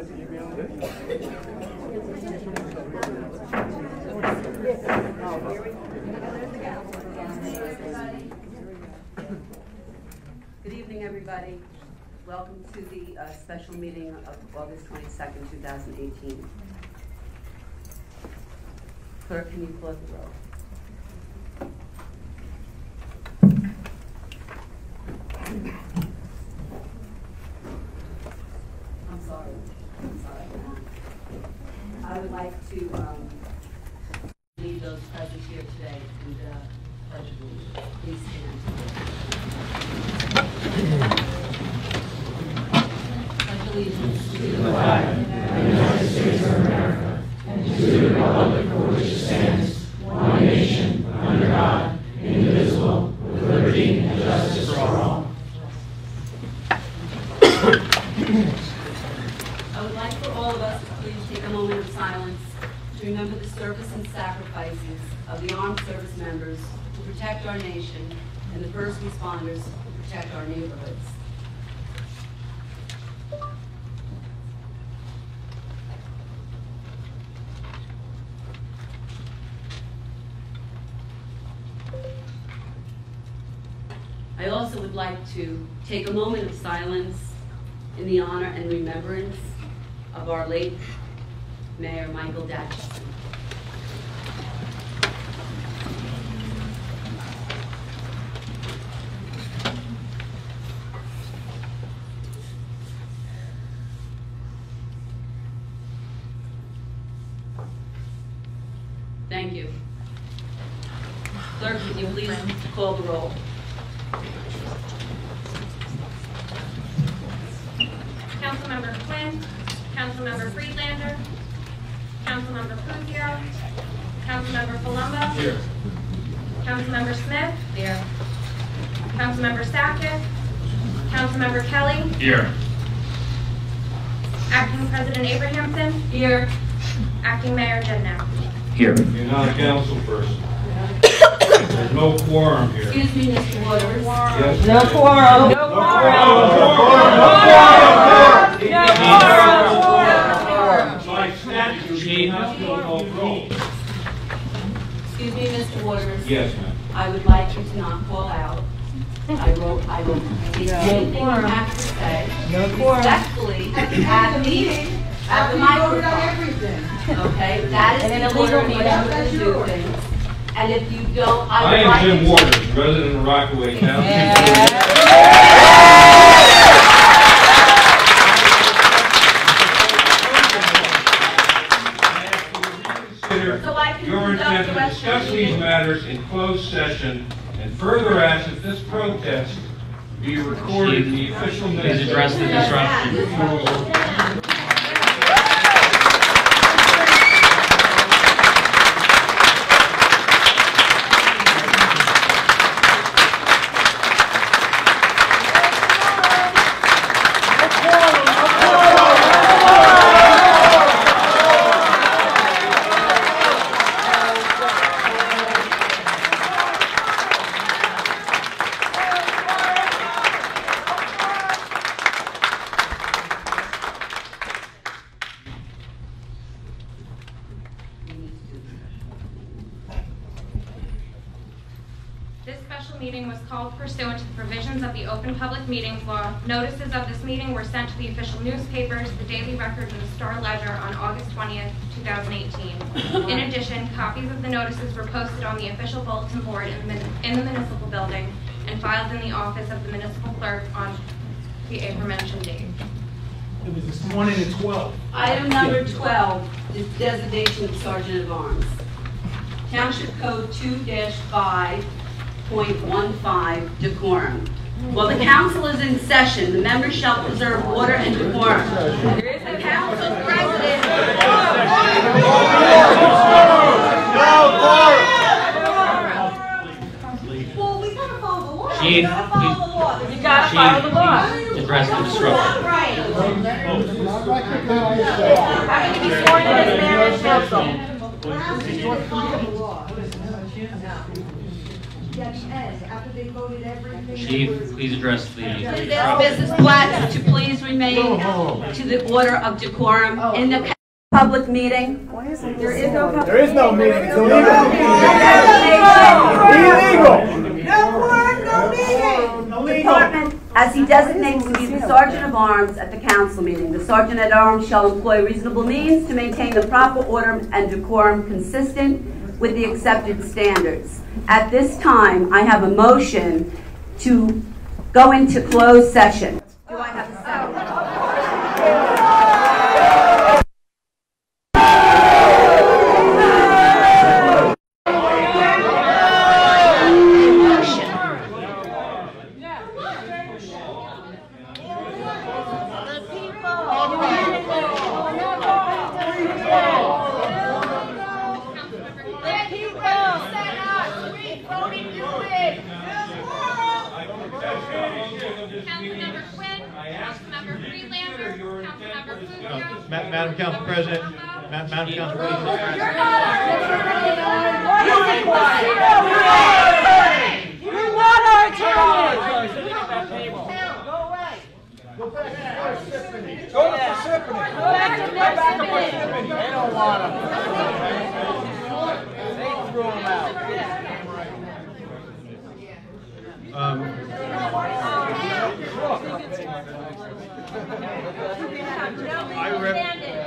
Good evening, everybody. Welcome to the special meeting of August 22nd, 2018. Clerk, can you close the roll? I'm sorry. I would like to lead those present here today and pledge allegiance. Please stand. Pledge allegiance to the flag of the United States of America and to the republic for which it stands, one nation, under God, indivisible, with liberty and justice for all. I would like for all of us to please take a moment of silence to remember the service and sacrifices of the armed service members who protect our nation and the first responders who protect our neighborhoods. I also would like to take a moment of silence in the honor and remembrance of our late Mayor Michael Datchison. Thank you. Clerk, would you please call the roll? Councilmember Quinn, Councilmember Friedlander, Councilmember Puzio, Councilmember Palumbo. Here. Councilmember Smith. Here. Councilmember Sackett. Councilmember Kelly. Here. Acting President Abrahamson. Here. Acting Mayor Jednow. Here. You're not a council person. There's no quorum here. Excuse me, Mr. Waters. Yes. No quorum. No quorum. By statute, you have to call roll. Excuse me, Mr. Waters. Yes, ma'am. I would like you to not call out. I will take anything you have to say respectfully at the meeting, at the microphone. Okay, that is the order we have to do things. And if you don't, I am Jim Waters, resident of Rockaway County. Your intent to discuss these matters in closed session and further ask that this protest be recorded in the official minutes. Please address the disruption. This special meeting was called pursuant to the provisions of the Open Public Meetings Law. Notices of this meeting were sent to the official newspapers, the Daily Record, and the Star Ledger on August 20th, 2018. In addition, copies of the notices were posted on the official bulletin board in the municipal building and filed in the office of the municipal clerk on the aforementioned date. It was this morning at 12. Item number 12 is designation of Sergeant of Arms. Township Code 2-5.15 decorum. While the council is in session, the members shall preserve order and decorum. The council president. Well, we gotta follow the law. Chief, You gotta follow the law. address the disruption. Right. Having to be sworn in as mayor and council. at the end, after they voted everything. Chief, please address the. Please ask Mrs. Platts to please remain to the order of decorum in the public meeting. There is no public. There is no meeting. It's illegal. Illegal. No quorum, no meeting. Illegal. Department, as he designates to be the Sergeant of Arms at the council meeting, the Sergeant at Arms shall employ reasonable means to maintain the proper order and decorum consistent with the accepted standards. At this time, I have a motion to go into closed session. Do I have a second? Madam Council President, Madam Council President. You're not our attorney. Go away. Go back to Parsippany. Go back to Parsippany. They don't want him. They threw him out.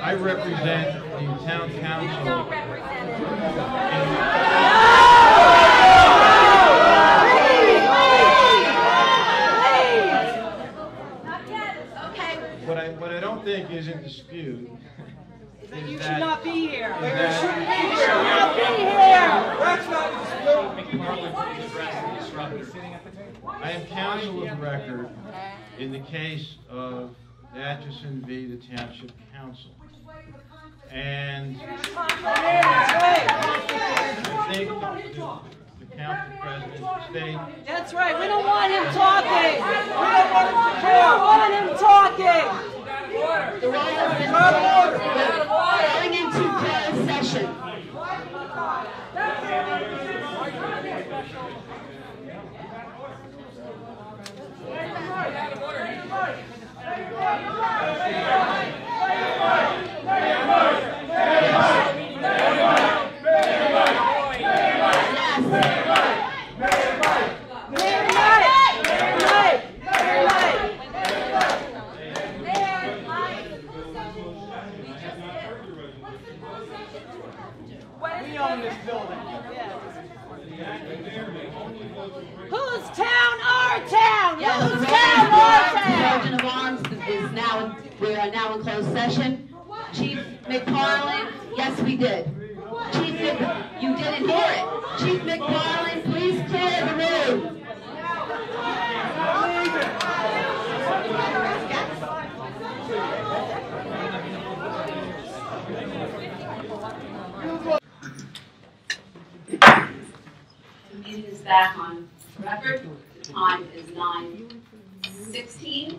I represent the town council. You don't represent it. What I don't think is in dispute is that You should not be here. That's I am counsel of record in the case of Atchison v. the Township Council. And I think the council president state. That's right. We don't want him talking. We don't want him talking. Going into closed session. We own this building. Whose town? Our town. Yes, Whose town? Our town. Sergeant of Arms is now, we are now in closed session. Chief McFarland, yes we did. Chief, you didn't hear it. Chief McFarland, please clear the room. The meeting is back on record. The time is 9:16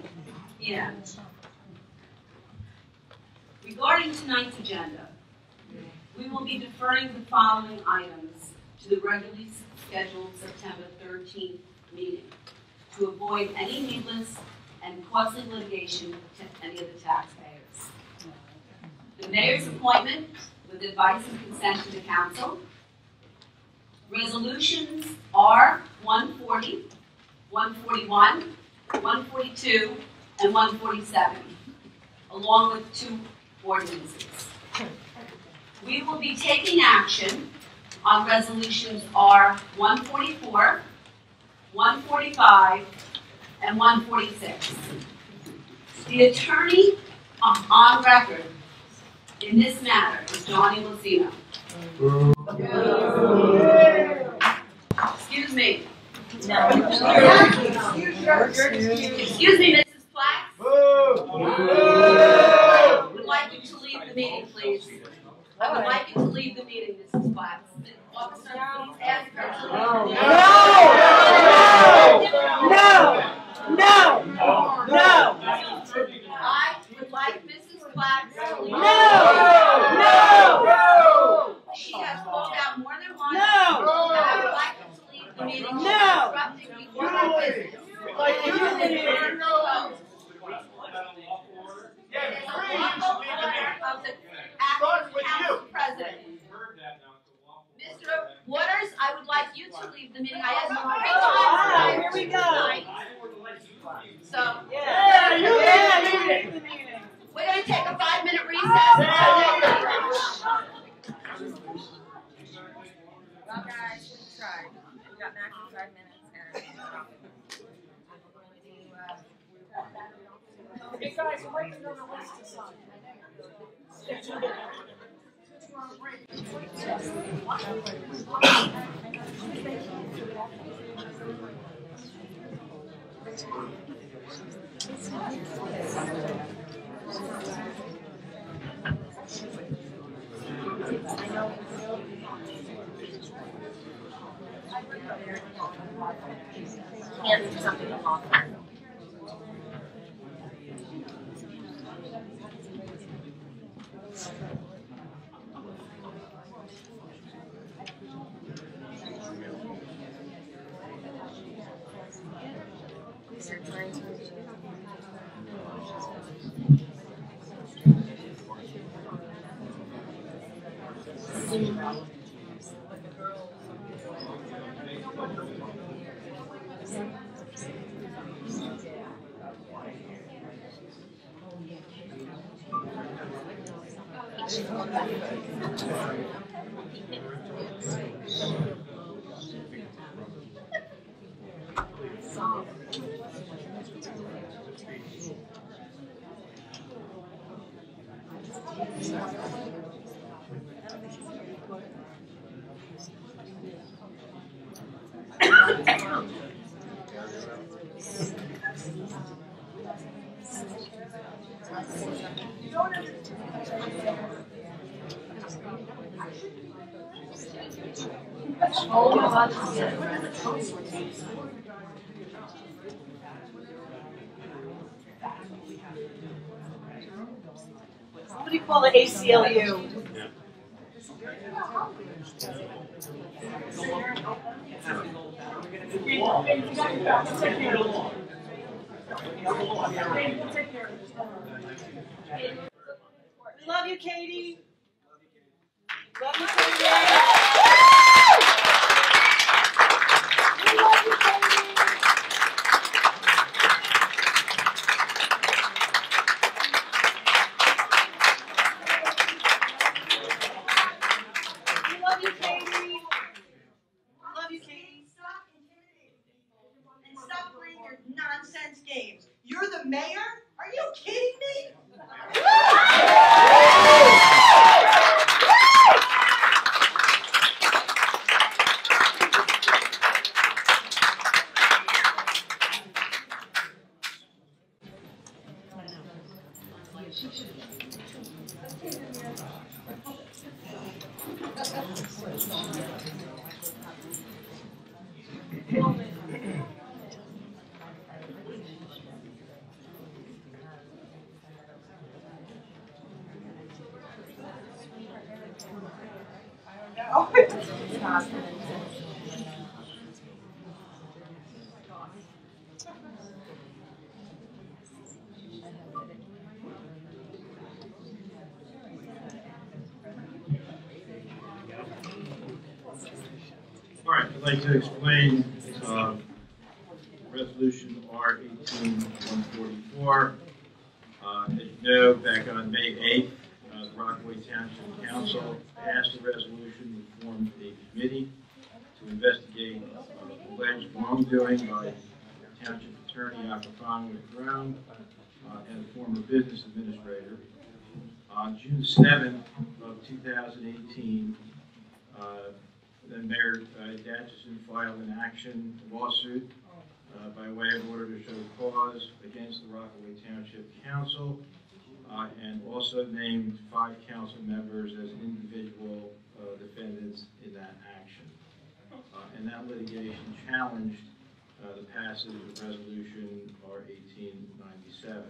p.m. Regarding tonight's agenda, we will be deferring the following items to the regularly scheduled September 13th meeting to avoid any needless and costly litigation to any of the taxpayers. The mayor's appointment with advice and consent to the council. Resolutions are 140, 141, 142, and 147, along with 2 ordinances. We will be taking action on resolutions R 144, 145, and 146. The attorney on record in this matter is Johnny Lucino. Excuse me. No. Excuse me, Mrs. Platt. I would like you to leave the meeting, please. I would like you to leave the meeting, Mrs. Platt. Officer, please ask her to leave the meeting. No. I would like Mrs. Platt to leave. No. She has called out more than once. No. And I would like her to leave the meeting. No. Interrupting before our business. It is a lawful order of the acting council president. Mr. Waters, I would like you to leave the meeting. I asked you 3 times. Here we go. So, Yeah. we're going to take a 5-minute recess. Well, guys, try. We got maximum 5 minutes, and Hey guys, I'm working on a list to sign. can't do something awful. They're trying to Somebody call the ACLU. We love you, Katie. Love you, Katie. We love you, Katie. We love you, Katie. Love you, Katie. Stop intimidating people and stop playing your nonsense games. You're the mayor? Are you kidding me? All right, I'd like to explain Resolution R-18-144. As you know, back on May 8th, the Rockaway Township Council passed a resolution to form a committee to investigate alleged wrongdoing by Township Attorney Acapano Brown and a former business administrator. On June 7th of 2018, then Mayor Datchison filed an action lawsuit by way of order to show cause against the Rockaway Township Council and also named 5 council members as individual defendants in that action. And that litigation challenged the passage of Resolution R-1897.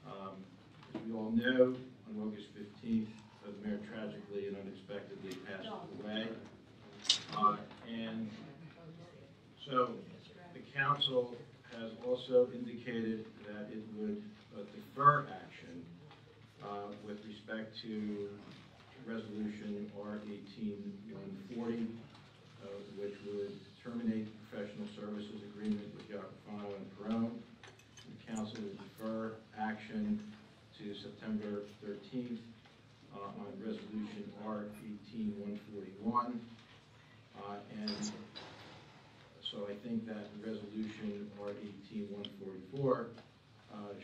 As we all know, on August 15th, the mayor tragically and unexpectedly passed away. And So the council has also indicated that it would defer action with respect to resolution R18-140, which would terminate the professional services agreement with Jacofano and Perone. The council would defer action to September 13th on resolution R18-141. And so I think that the resolution R18-144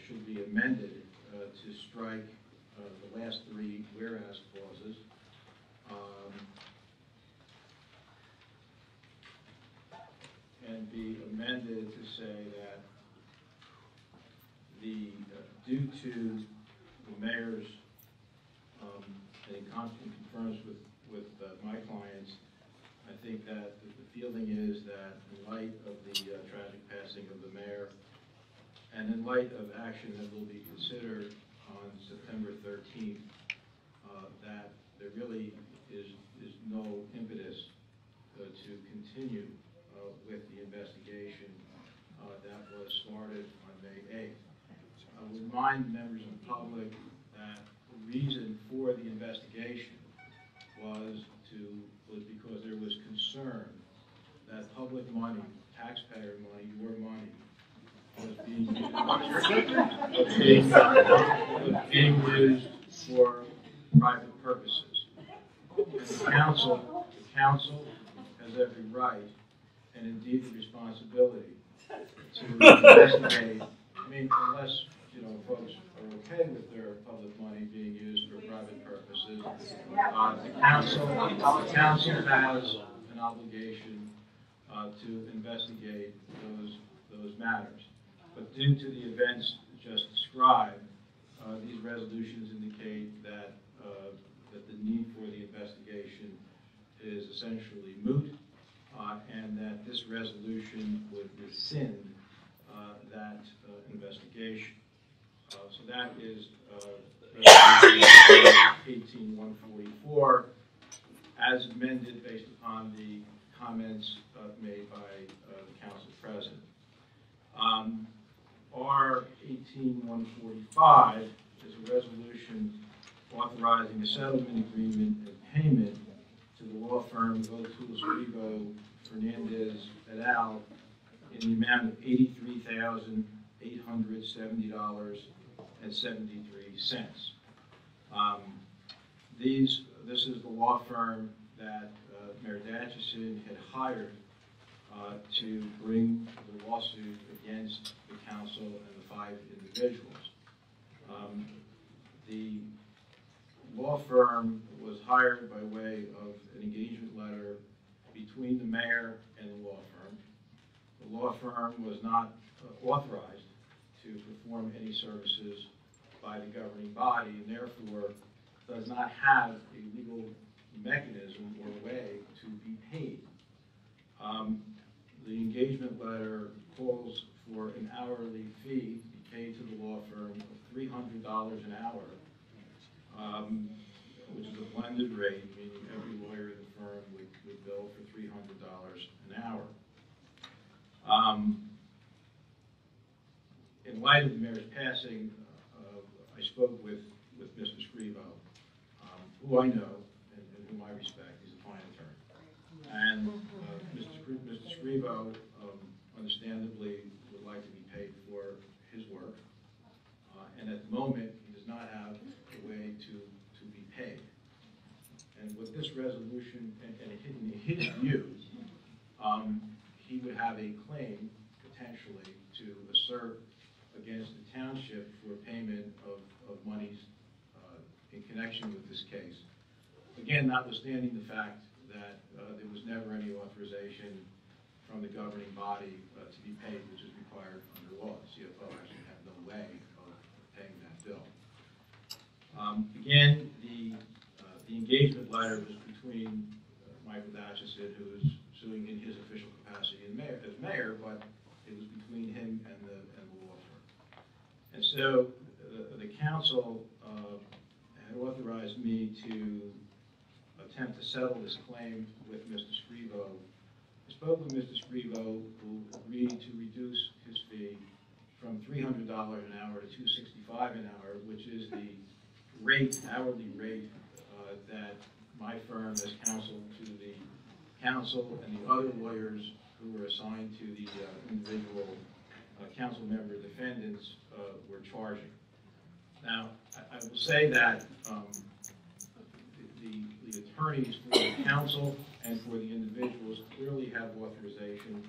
should be amended to strike the last three whereas clauses. And be amended to say that the due to the mayor's and in confirms with my clients, I think that the feeling is that in light of the tragic passing of the mayor and in light of action that will be considered on September 13th, that there really is no impetus to continue with the investigation that was started on May 8th. I would remind members of the public that the reason for the investigation was because there was concern that public money, taxpayer money, your money, was being used for private purposes. And the council has every right and indeed the responsibility to investigate. I mean, unless folks are okay with their public money being used for private purposes, the council has an obligation to investigate those matters. But due to the events just described, these resolutions indicate that the need for the investigation is essentially moot, and that this resolution would rescind that investigation. So that is resolution 18-144 as amended based upon the comments made by the council president. R 18-145 is a resolution authorizing a settlement agreement and payment to the law firm Votulis Rigo Fernandez et al. In the amount of $83,870.73. This is the law firm that Mayor Datchison had hired to bring the lawsuit against the council and the 5 individuals. The law firm was hired by way of an engagement letter between the mayor and the law firm. The law firm was not authorized to perform any services by the governing body and therefore does not have a legal mechanism or way to be paid. The engagement letter calls for an hourly fee to be paid to the law firm of $300 an hour, which is a blended rate, meaning every lawyer in the firm would bill for $300 an hour. In light of the mayor's passing, I spoke with Mr. Scrivo, who I know and whom I respect. He's a fine attorney. And Mr. Scrivo, understandably, would like to be paid for his work. And at the moment, he does not have a way to be paid. And with this resolution, and in his view, he would have a claim, potentially, to assert against the township for payment of monies in connection with this case. Again, notwithstanding the fact that there was never any authorization from the governing body to be paid, which is required under law. The CFO actually had no way of paying that bill. Again, the engagement letter was between Michael Datchison, who is suing in his official capacity as mayor, but it was between him and the law firm. And so the council had authorized me to attempt to settle this claim with Mr. Scrivo. Mr. spoke with Mr. Scrivo, who agreed to reduce his fee from $300 an hour to $265 an hour, which is the hourly rate that my firm has counseled to the counsel and the other lawyers who were assigned to the individual council member defendants were charging. Now, I will say that the attorneys for the council and for the individuals clearly have authorization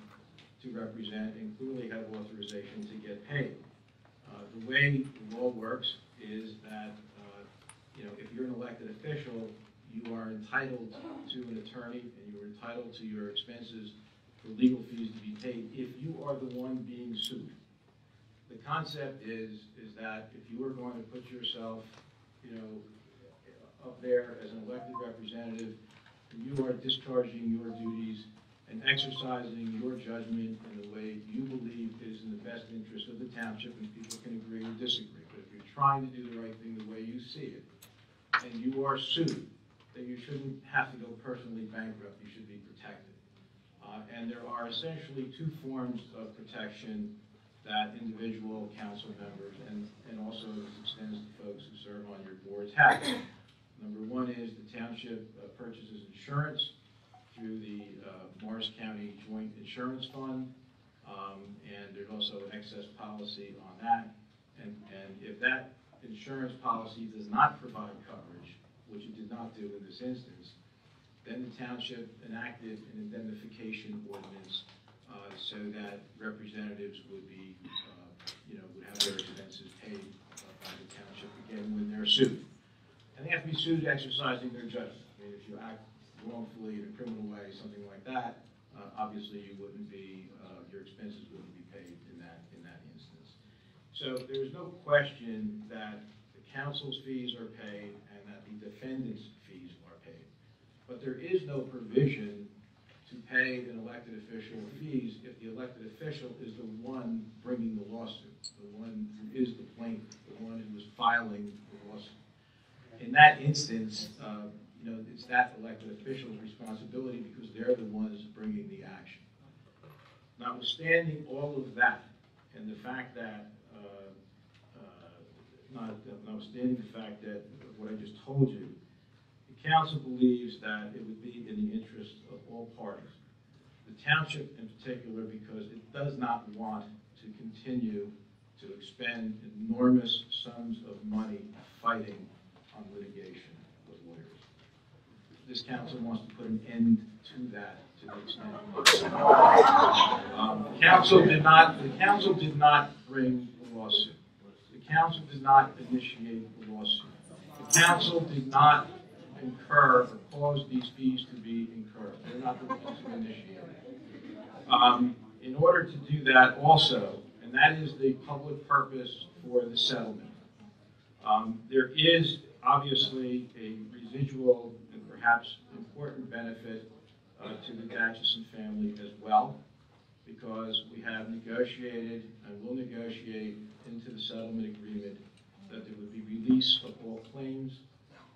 to represent and clearly have authorization to get paid. The way the law works is that if you're an elected official, you are entitled to an attorney and you are entitled to your expenses for legal fees to be paid if you are the one being sued. The concept is that if you are going to put yourself, up there as an elected representative, and you are discharging your duties and exercising your judgment in the way you believe is in the best interest of the township, and people can agree or disagree, but if you're trying to do the right thing the way you see it, and you are sued, then you shouldn't have to go personally bankrupt. You should be protected. And there are essentially two forms of protection that individual council members and also this extends to folks who serve on your boards have. Number one is the township purchases insurance through the Morris County Joint Insurance Fund, and there's also an excess policy on that. And if that insurance policy does not provide coverage, which it did not do in this instance, then the township enacted an indemnification ordinance so that representatives would be, would have their expenses paid by the township again when they're sued. And they have to be sued exercising their judgment. I mean, if you act wrongfully in a criminal way, something like that, obviously you wouldn't be, your expenses wouldn't be paid in that instance. So there's no question that the council's fees are paid and that the defendant's fees are paid. But there is no provision to pay an elected official fees if the elected official is the one bringing the lawsuit, the one who is the plaintiff, the one who is filing the lawsuit. In that instance, it's that elected official's responsibility because they're the ones bringing the action. Notwithstanding all of that, and the fact that, notwithstanding the fact that what I just told you, the council believes that it would be in the interest of all parties. The township in particular, because it does not want to continue to expend enormous sums of money fighting on litigation with lawyers. This council wants to put an end to that to the extent possible. The council did not bring the lawsuit. The council did not initiate the lawsuit. The council did not incur or cause these fees to be incurred. They're not the ones who initiated it. In order to do that also, and that is the public purpose for the settlement, there is obviously a residual and perhaps important benefit to the Datchison family as well, because we have negotiated and will negotiate into the settlement agreement that there would be release of all claims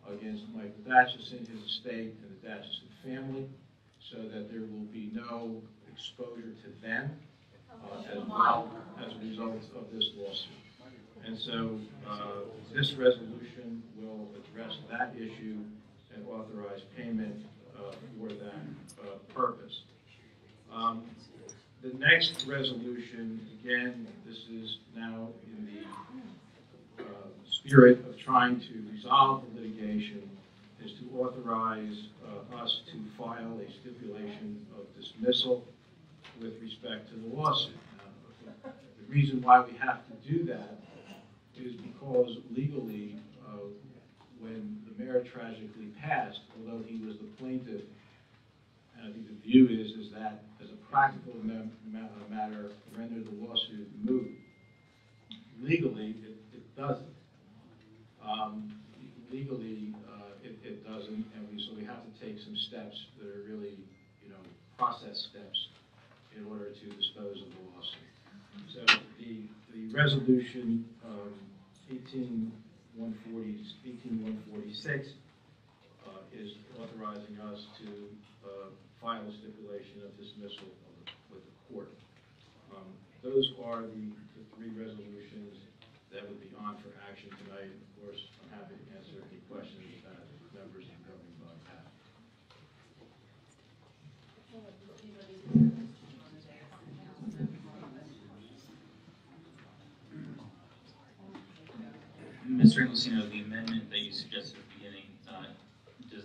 against Michael Datchison, his estate, and the Datchison family, so that there will be no exposure to them as well as a result of this lawsuit. And so this resolution will address that issue and authorize payment for that purpose. The next resolution, again, this is now in the spirit of trying to resolve the litigation, is to authorize us to file a stipulation of dismissal with respect to the lawsuit. The reason why we have to do that is because legally, when the mayor tragically passed, although he was the plaintiff, and I think the view is that as a practical matter, render the lawsuit moot. Legally, it doesn't. Legally, it doesn't, and so we have to take some steps that are really, process steps in order to dispose of the lawsuit. So the resolution 18-146 is authorizing us to final stipulation of dismissal with the court. Those are the three resolutions that would be on for action tonight. Of course, I'm happy to answer any questions that members of the governing body have. Mr. Inglesino, the amendment that you suggested at the beginning, does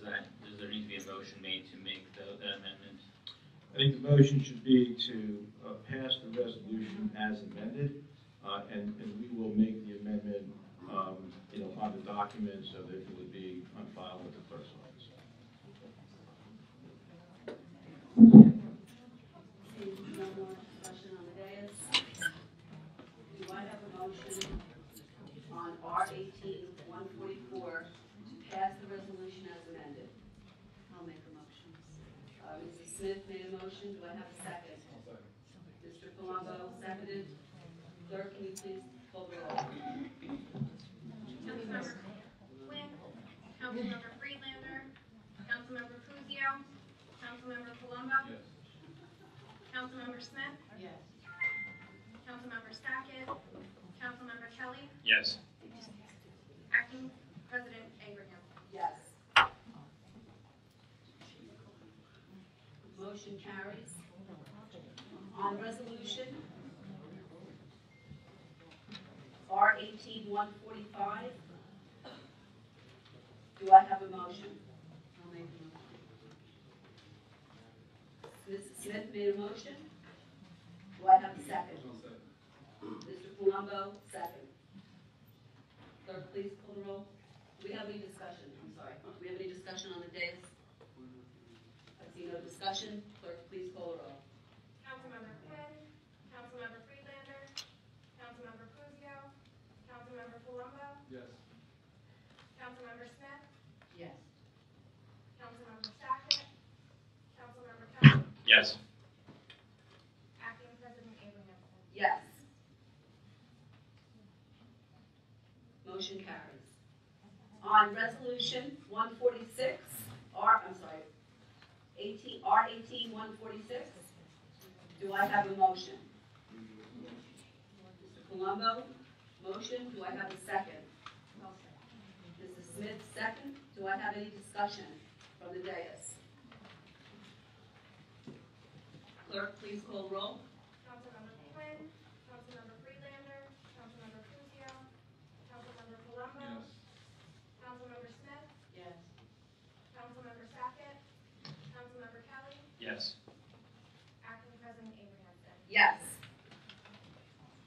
there need to be a motion made to make that amendment? I think the motion should be to pass the resolution as amended, and we will make the amendment, on the document so that it would be on file with the clerk's office. No more discussion on the dais. Do I have a motion on R-18-144 to pass the resolution as amended? I'll make a motion. Mrs. Smith made a motion. Do I have a second? Mr. Colombo seconded. Clerk, can you please call the roll? Councilmember Quinn, Councilmember Friedlander, Councilmember Fuzio, Councilmember Colombo, Councilmember Smith, Yes. Councilmember Stackett, Councilmember Kelly, Yes. Acting President Abraham. Yes. Motion carries. On resolution R-18-145, do I have a motion? I'll make a motion. Mrs. Smith made a motion. Do I have a second? Mr. Colombo, second. Clerk, please call the roll. Do we have any discussion? I'm sorry. Do we have any discussion on the dais? I see no discussion. Clerk, please call the roll. Councilmember Quinn, Councilmember Friedlander, Councilmember Fuzio, Councilmember Colombo, Yes. Councilmember Smith, Yes. Councilmember Stackett, Councilmember Kelly, Yes. Acting President Abraham. Yes. Motion carries. On resolution 146, R-18-146, do I have a motion? Mr. Colombo, motion. Do I have a second? Mrs. Smith, second. Do I have any discussion from the dais? Clerk, please call roll. Councilmember Quinn, Councilmember Friedlander, Councilmember Fuzio, Councilmember Colombo, Councilmember Smith, Yes. Councilmember Stackett, Councilmember Kelly, Yes. Acting President Abraham. Yes.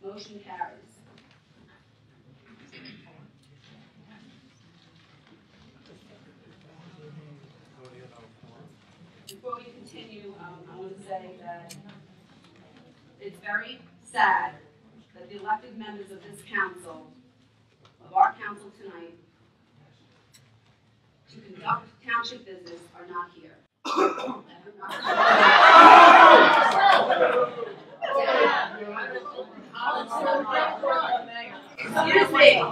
Motion carries. Before we continue, I want to say that it's very sad that the elected members of this council, of our council tonight, to conduct township business are not here. Excuse me.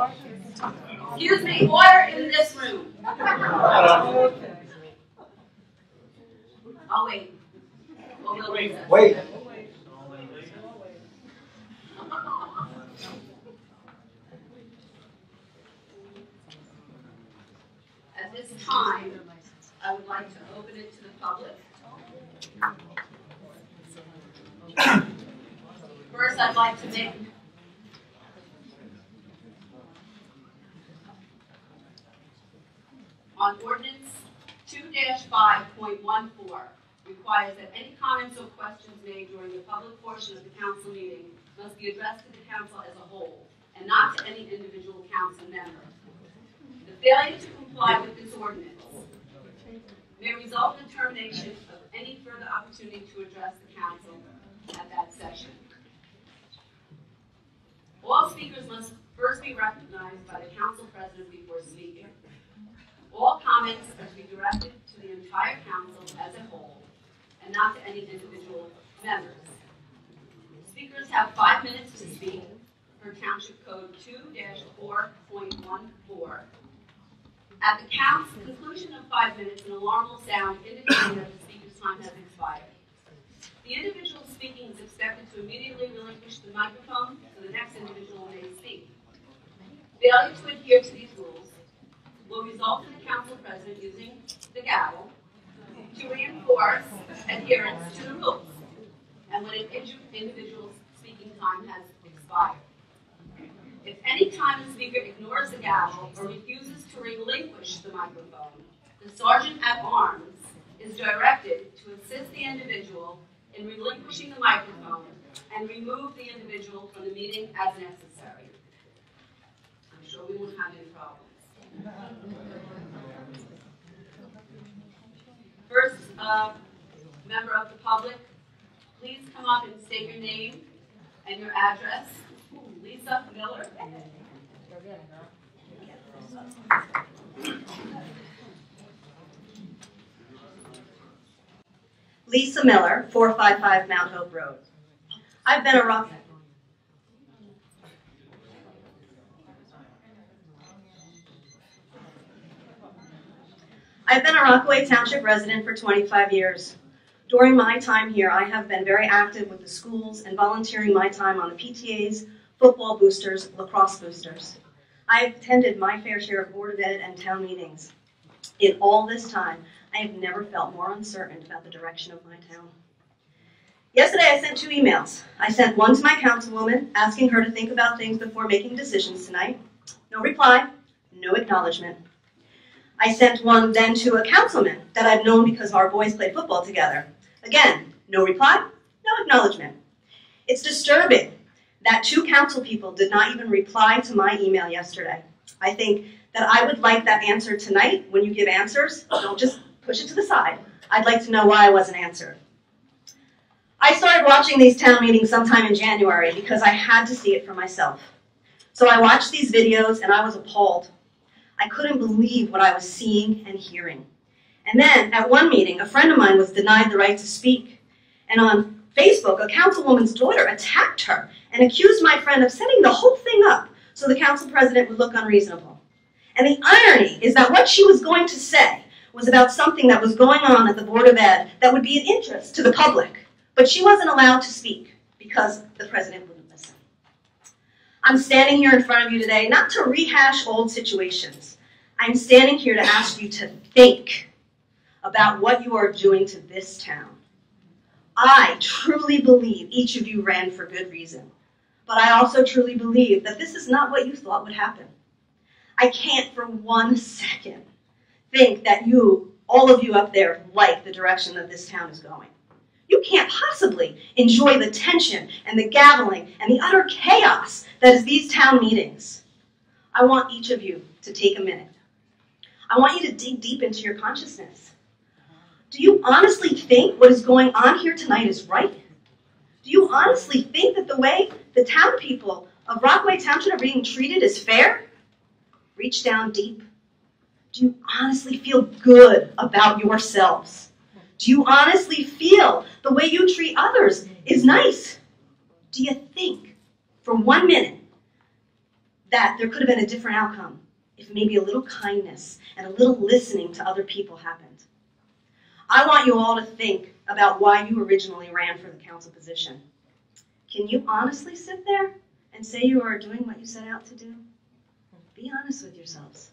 Excuse me. Order in this room. I'll wait. Wait. At this time, I would like to open it to the public. First, I'd like to make on ordinance 2-5.14 requires that any comments or questions made during the public portion of the council meeting must be addressed to the council as a whole and not to any individual council member. The failure to comply with this ordinance may result in termination of any further opportunity to address the council at that session. All speakers must first be recognized by the council president before speaking. All comments are to be directed to the entire council as a whole and not to any individual members. Speakers have 5 minutes to speak per Township Code 2-4.14. At the conclusion of 5 minutes, an alarm will sound indicating that the speaker's time has expired. The individual speaking is expected to immediately relinquish the microphone so the next individual may speak. Failure to adhere to these rules will result in the council president using the gavel to reinforce adherence to the rules, and when an individual's speaking time has expired. If any time the speaker ignores the gavel or refuses to relinquish the microphone, the sergeant at arms is directed to assist the individual in relinquishing the microphone and remove the individual from the meeting as necessary. I'm sure we won't have any problems. First, member of the public, please come up and state your name and your address. Lisa Miller. Lisa Miller, 455 Mount Hope Road. I've been a Rockaway Township resident for 25 years. During my time here, I have been very active with the schools and volunteering my time on the PTAs, football boosters, lacrosse boosters. I have attended my fair share of Board of Ed and town meetings. In all this time, I have never felt more uncertain about the direction of my town. Yesterday, I sent 2 emails. I sent one to my councilwoman, asking her to think about things before making decisions tonight. No reply, no acknowledgement. I sent one then to a councilman that I've known because our boys played football together. Again, no reply, no acknowledgement. It's disturbing that 2 council people did not even reply to my email yesterday. I think that I would like that answer tonight. When you give answers, don't just push it to the side. I'd like to know why I wasn't answered. I started watching these town meetings sometime in January because I had to see it for myself. So I watched these videos and I was appalled. I couldn't believe what I was seeing and hearing. And then at one meeting, a friend of mine was denied the right to speak. And on Facebook, a councilwoman's daughter attacked her and accused my friend of setting the whole thing up so the council president would look unreasonable. And the irony is that what she was going to say was about something that was going on at the Board of Ed that would be of interest to the public. But she wasn't allowed to speak because the president wouldn't listen. I'm standing here in front of you today not to rehash old situations. I'm standing here to ask you to think about what you are doing to this town. I truly believe each of you ran for good reason. But I also truly believe that this is not what you thought would happen. I can't for 1 second think that all of you up there, like the direction that this town is going. You can't possibly enjoy the tension and the gaveling and the utter chaos that is these town meetings. I want each of you to take a minute. I want you to dig deep into your consciousness. Do you honestly think what is going on here tonight is right? Do you honestly think that the way the town people of Rockaway Township are being treated is fair? Reach down deep. Do you honestly feel good about yourselves? Do you honestly feel the way you treat others is nice? Do you think for 1 minute that there could have been a different outcome if maybe a little kindness and a little listening to other people happened? I want you all to think about why you originally ran for the council position. Can you honestly sit there and say you are doing what you set out to do? Be honest with yourselves.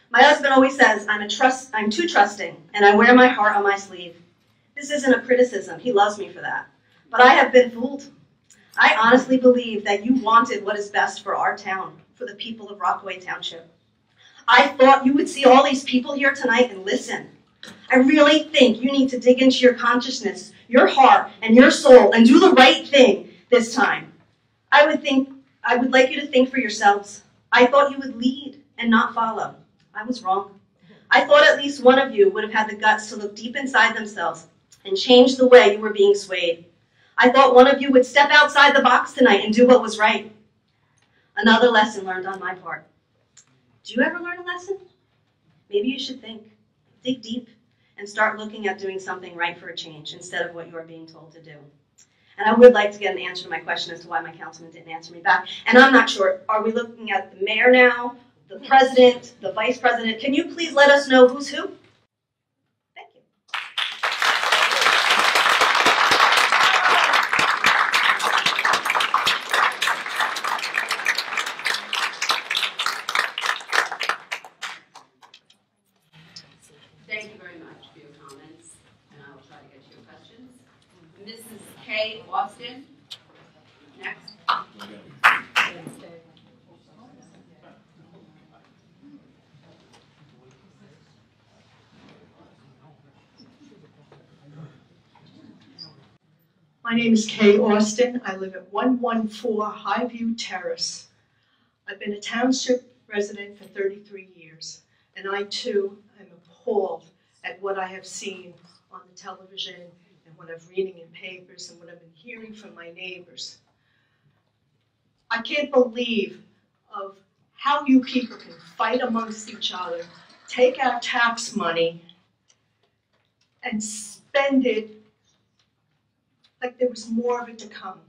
My husband always says, I'm too trusting, and I wear my heart on my sleeve. This isn't a criticism. He loves me for that. But I have been fooled. I honestly believe that you wanted what is best for our town, for the people of Rockaway Township. I thought you would see all these people here tonight and listen. I really think you need to dig into your consciousness, your heart, and your soul, and do the right thing this time. I would like you to think for yourselves. I thought you would lead and not follow. I was wrong. I thought at least one of you would have had the guts to look deep inside themselves and change the way you were being swayed. I thought one of you would step outside the box tonight and do what was right. Another lesson learned on my part. Do you ever learn a lesson? Maybe you should think. Dig deep and start looking at doing something right for a change instead of what you are being told to do. And I would like to get an answer to my question as to why my councilman didn't answer me back. And I'm not sure, are we looking at the mayor now, the president, the vice president? Can you please let us know who's who? Thank you. Mrs. Kay Austin. Next. My name is Kay Austin. I live at 114 Highview Terrace. I've been a township resident for 33 years, and I too am appalled at what I have seen on the television and what I'm reading in papers and what I've been hearing from my neighbors. I can't believe of how you people can fight amongst each other, take our tax money, and spend it like there was more of it to come,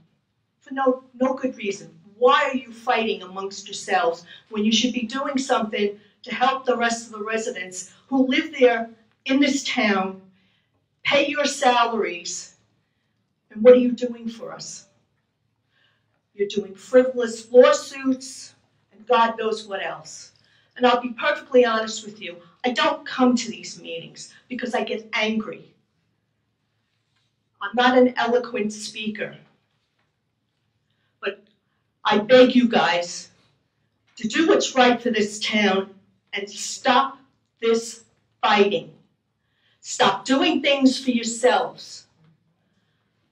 for no good reason. Why are you fighting amongst yourselves when you should be doing something to help the rest of the residents who live there in this town, pay your salaries, and what are you doing for us? You're doing frivolous lawsuits, and God knows what else. And I'll be perfectly honest with you, I don't come to these meetings because I get angry. I'm not an eloquent speaker, but I beg you guys to do what's right for this town and stop this fighting. Stop doing things for yourselves.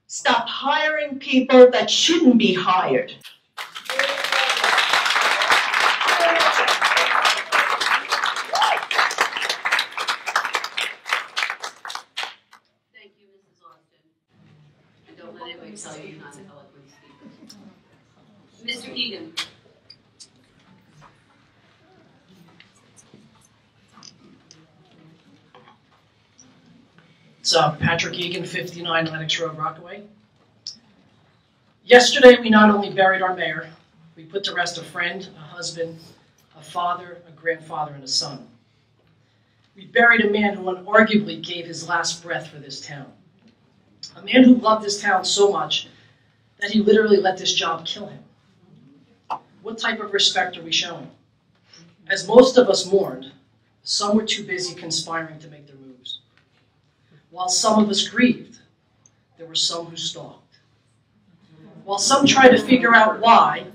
Stop hiring people that shouldn't be hired. Don't let anybody tell you you're not an eloquent speaker. Mr. Egan. It's Patrick Egan, 59 Lennox Road, Rockaway. Yesterday, we not only buried our mayor, we put to rest a friend, a husband, a father, a grandfather, and a son. We buried a man who unarguably gave his last breath for this town. A man who loved this town so much that he literally let this job kill him. What type of respect are we showing? As most of us mourned, some were too busy conspiring to make their moves. While some of us grieved, there were some who stalked. While some tried to figure out why,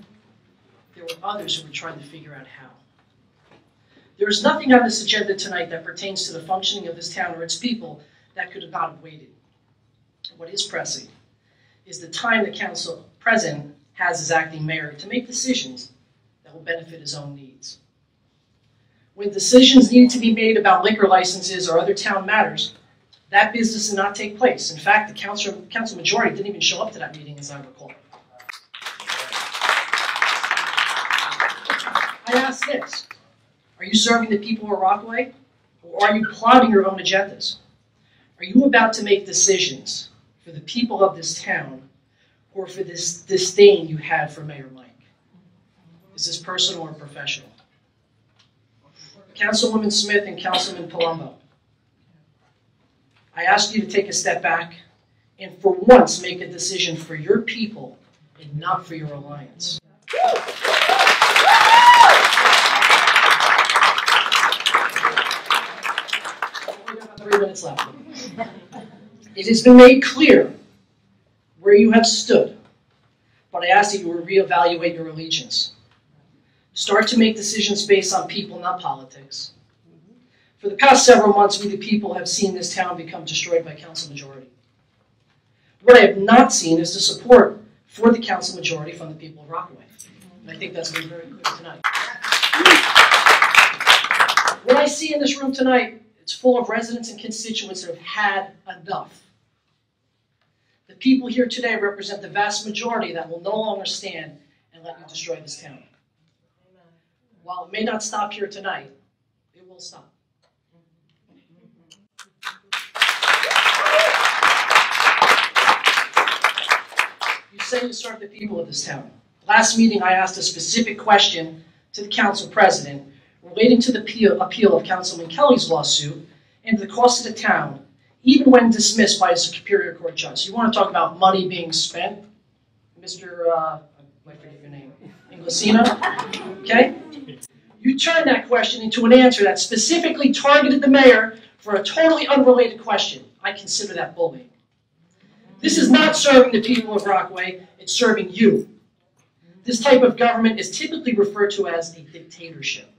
there were others who were trying to figure out how. There is nothing on this agenda tonight that pertains to the functioning of this town or its people that could not have waited. What is pressing is the time the council president has as acting mayor to make decisions that will benefit his own needs. When decisions needed to be made about liquor licenses or other town matters, that business did not take place. In fact, the council majority didn't even show up to that meeting, as I recall. I ask this, are you serving the people of Rockaway, or are you plotting your own agendas? Are you about to make decisions for the people of this town, or for this disdain you had for Mayor Mike? Is this personal or professional? Councilwoman Smith and Councilman Palumbo, I ask you to take a step back and for once make a decision for your people and not for your alliance. We have 3 minutes left. It has been made clear where you have stood, but I ask that you reevaluate your allegiance. Start to make decisions based on people, not politics. For the past several months, we the people have seen this town become destroyed by council majority. What I have not seen is the support for the council majority from the people of Rockaway. And I think that's been very clear tonight. What I see in this room tonight, it's full of residents and constituents that have had enough. The people here today represent the vast majority that will no longer stand and let you destroy this town. While it may not stop here tonight, it will stop. You say you serve the people of this town. Last meeting, I asked a specific question to the council president relating to the appeal of Councilman Kelly's lawsuit and the cost of the town, even when dismissed by a Superior Court judge. You want to talk about money being spent, Mr. I forget your name, Inglesino, okay? You turned that question into an answer that specifically targeted the mayor for a totally unrelated question. I consider that bullying. This is not serving the people of Rockaway, it's serving you. This type of government is typically referred to as a dictatorship.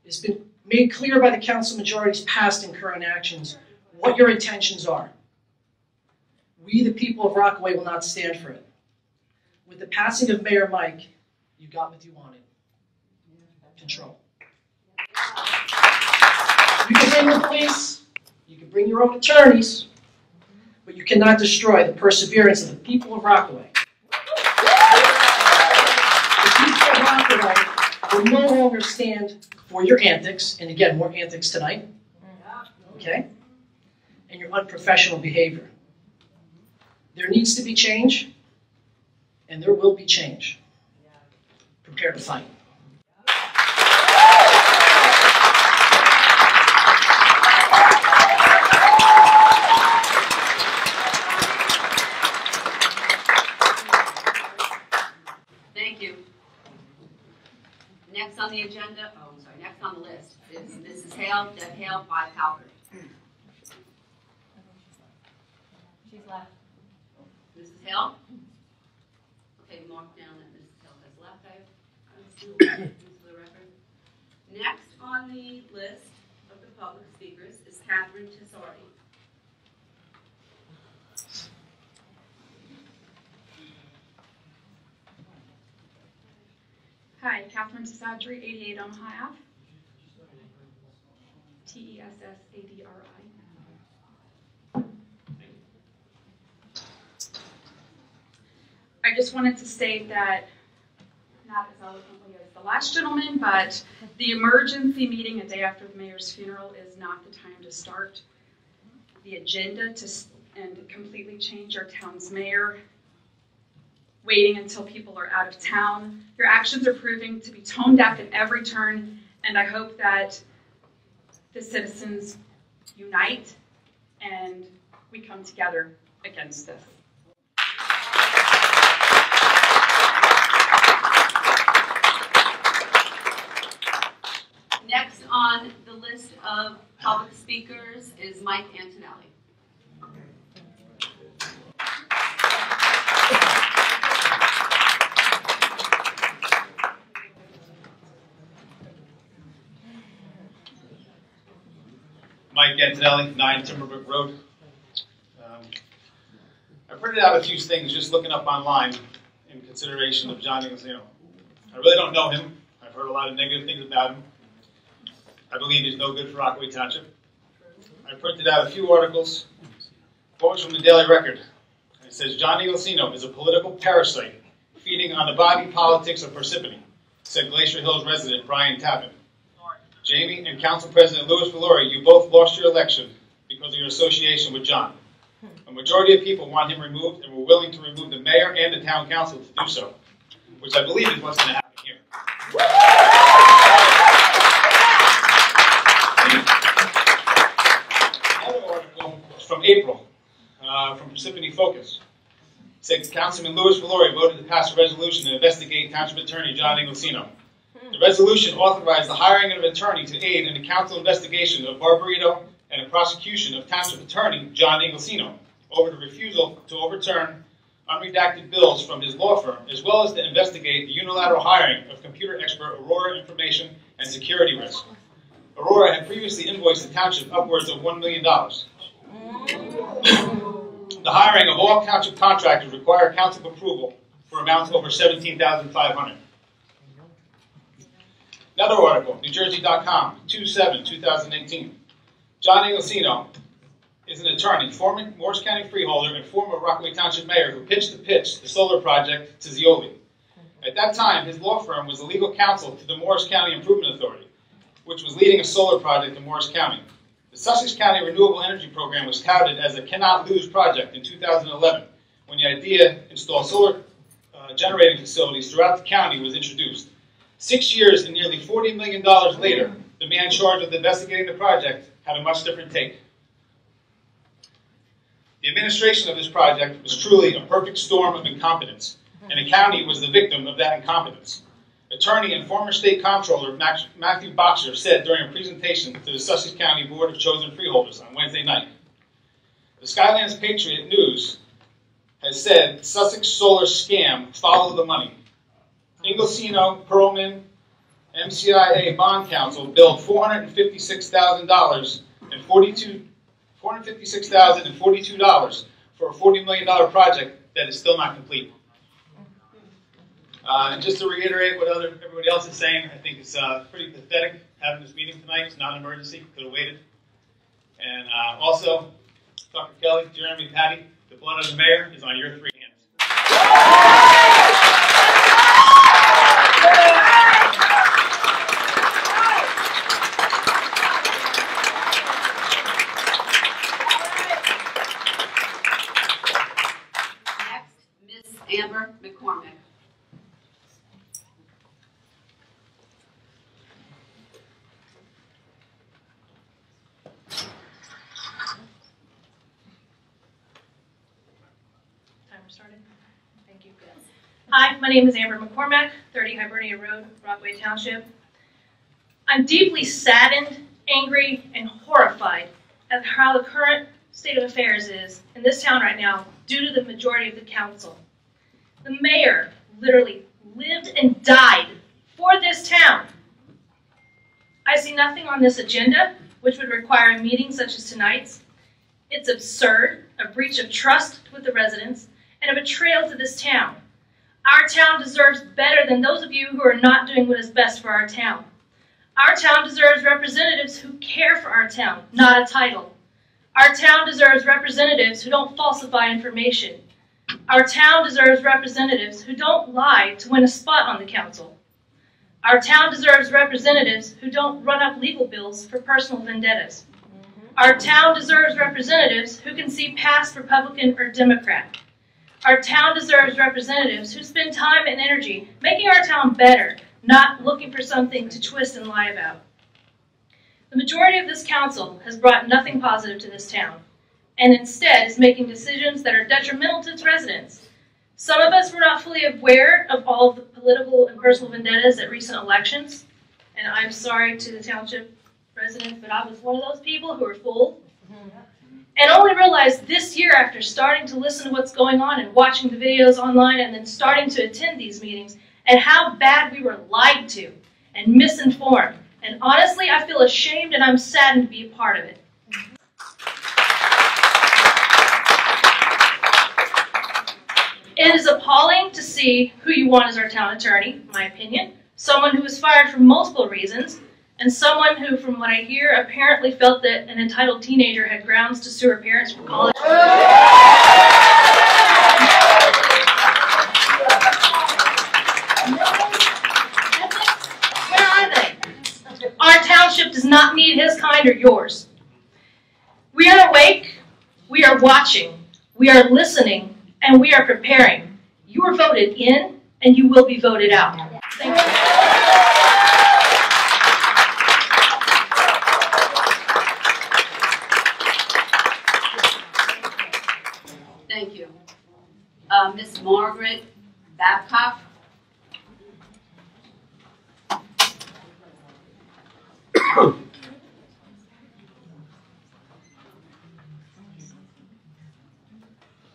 It's been made clear by the council majority's past and current actions what your intentions are. We, the people of Rockaway, will not stand for it. With the passing of Mayor Mike, you got what you wanted. Control. You can bring the police, you can bring your own attorneys, but you cannot destroy the perseverance of the people of Rockaway. The people of Rockaway will no longer stand for your antics, and again, more antics tonight, okay? And your unprofessional behavior. There needs to be change, and there will be change. Prepare to fight. Thank you. Next on the agenda, next on the list is Mrs. Hale, Deb Hale, 5 Halbert. She's left. Mrs. Hale? Okay, mark down that Mrs. Hale has left. I assume for the record. Next on the list of the public speakers is Catherine Tesardi. Hi, Catherine Tessadri, 88 Omaha Ave. Tessadri. I just wanted to state that, not as eloquently as the last gentleman, but the emergency meeting a day after the mayor's funeral is not the time to start the agenda and completely change our town's mayor, waiting until people are out of town. Your actions are proving to be tone deaf at every turn, and I hope that the citizens unite and we come together against this. Next on the list of public speakers is Mike Antonelli. Mike Antonelli, 9 Timberbrook Road. I printed out a few things just looking up online in consideration of John Inglesino. I really don't know him. I've heard a lot of negative things about him. I believe he's no good for Rockaway Township. I printed out a few articles. One was from the Daily Record. It says, John Inglesino is a political parasite feeding on the body politics of Parsippany, said Glacier Hills resident Brian Tappan. Jamie and Council President Louis Valori, you both lost your election because of your association with John. A majority of people want him removed and were willing to remove the mayor and the town council to do so, which I believe is what's going to happen here. Another article from April, from Parsippany Focus, said Councilman Louis Valori voted to pass a resolution to investigate Township Attorney John Inglesino. The resolution authorized the hiring of an attorney to aid in the council investigation of Barbarito and the prosecution of Township Attorney John Inglesino over the refusal to overturn unredacted bills from his law firm, as well as to investigate the unilateral hiring of computer expert Aurora Information and Security Risk. Aurora had previously invoiced the township upwards of $1 million. The hiring of all township contractors require council approval for amounts over $17,500. Another article, NewJersey.com, 2/7/2018. John Inglesino is an attorney, former Morris County freeholder, and former Rockaway Township mayor who pitched the solar project to Zioli. At that time, his law firm was the legal counsel to the Morris County Improvement Authority, which was leading a solar project in Morris County. The Sussex County Renewable Energy Program was touted as a cannot-lose project in 2011, when the idea to install solar generating facilities throughout the county was introduced. 6 years and nearly $40 million later, the man charged with investigating the project had a much different take. The administration of this project was truly a perfect storm of incompetence, and the county was the victim of that incompetence. Attorney and former state comptroller Matthew Boxer said during a presentation to the Sussex County Board of Chosen Freeholders on Wednesday night, The Skylands Patriot News has said Sussex solar scam, follow the money. Inglesino, Perlman, MCIA Bond Council billed $456,042 for a $40 million project that is still not complete. And just to reiterate what everybody else is saying, I think it's pretty pathetic having this meeting tonight. It's not an emergency. Could have waited. And also, Dr. Kelly, Jeremy, Patty, the blood of the mayor is on your 3 hands. Next, Miss Amber McCormick. Thank you. Hi, my name is Amber McCormack, 30 Hibernia Road, Rockaway Township. I'm deeply saddened, angry, and horrified at how the current state of affairs is in this town right now due to the majority of the council. The mayor literally lived and died for this town. I see nothing on this agenda which would require a meeting such as tonight's. It's absurd, a breach of trust with the residents, and a betrayal to this town. Our town deserves better than those of you who are not doing what is best for our town. Our town deserves representatives who care for our town, not a title. Our town deserves representatives who don't falsify information. Our town deserves representatives who don't lie to win a spot on the council. Our town deserves representatives who don't run up legal bills for personal vendettas. Our town deserves representatives who can see past Republican or Democrat. Our town deserves representatives who spend time and energy making our town better, not looking for something to twist and lie about. The majority of this council has brought nothing positive to this town, and instead is making decisions that are detrimental to its residents. Some of us were not fully aware of all of the political and personal vendettas at recent elections, and I'm sorry to the township residents, but I was one of those people who were fooled. And only realized this year after starting to listen to what's going on and watching the videos online and then starting to attend these meetings and how bad we were lied to and misinformed. And honestly, I feel ashamed and I'm saddened to be a part of it. It is appalling to see who you want as our town attorney, in my opinion, someone who was fired for multiple reasons, and someone who, from what I hear, apparently felt that an entitled teenager had grounds to sue her parents for college. Where are they? Our township does not need his kind or yours. We are awake, we are watching, we are listening, and we are preparing. You are voted in, and you will be voted out. Thank you. Thank you. Miss Margaret Babcock.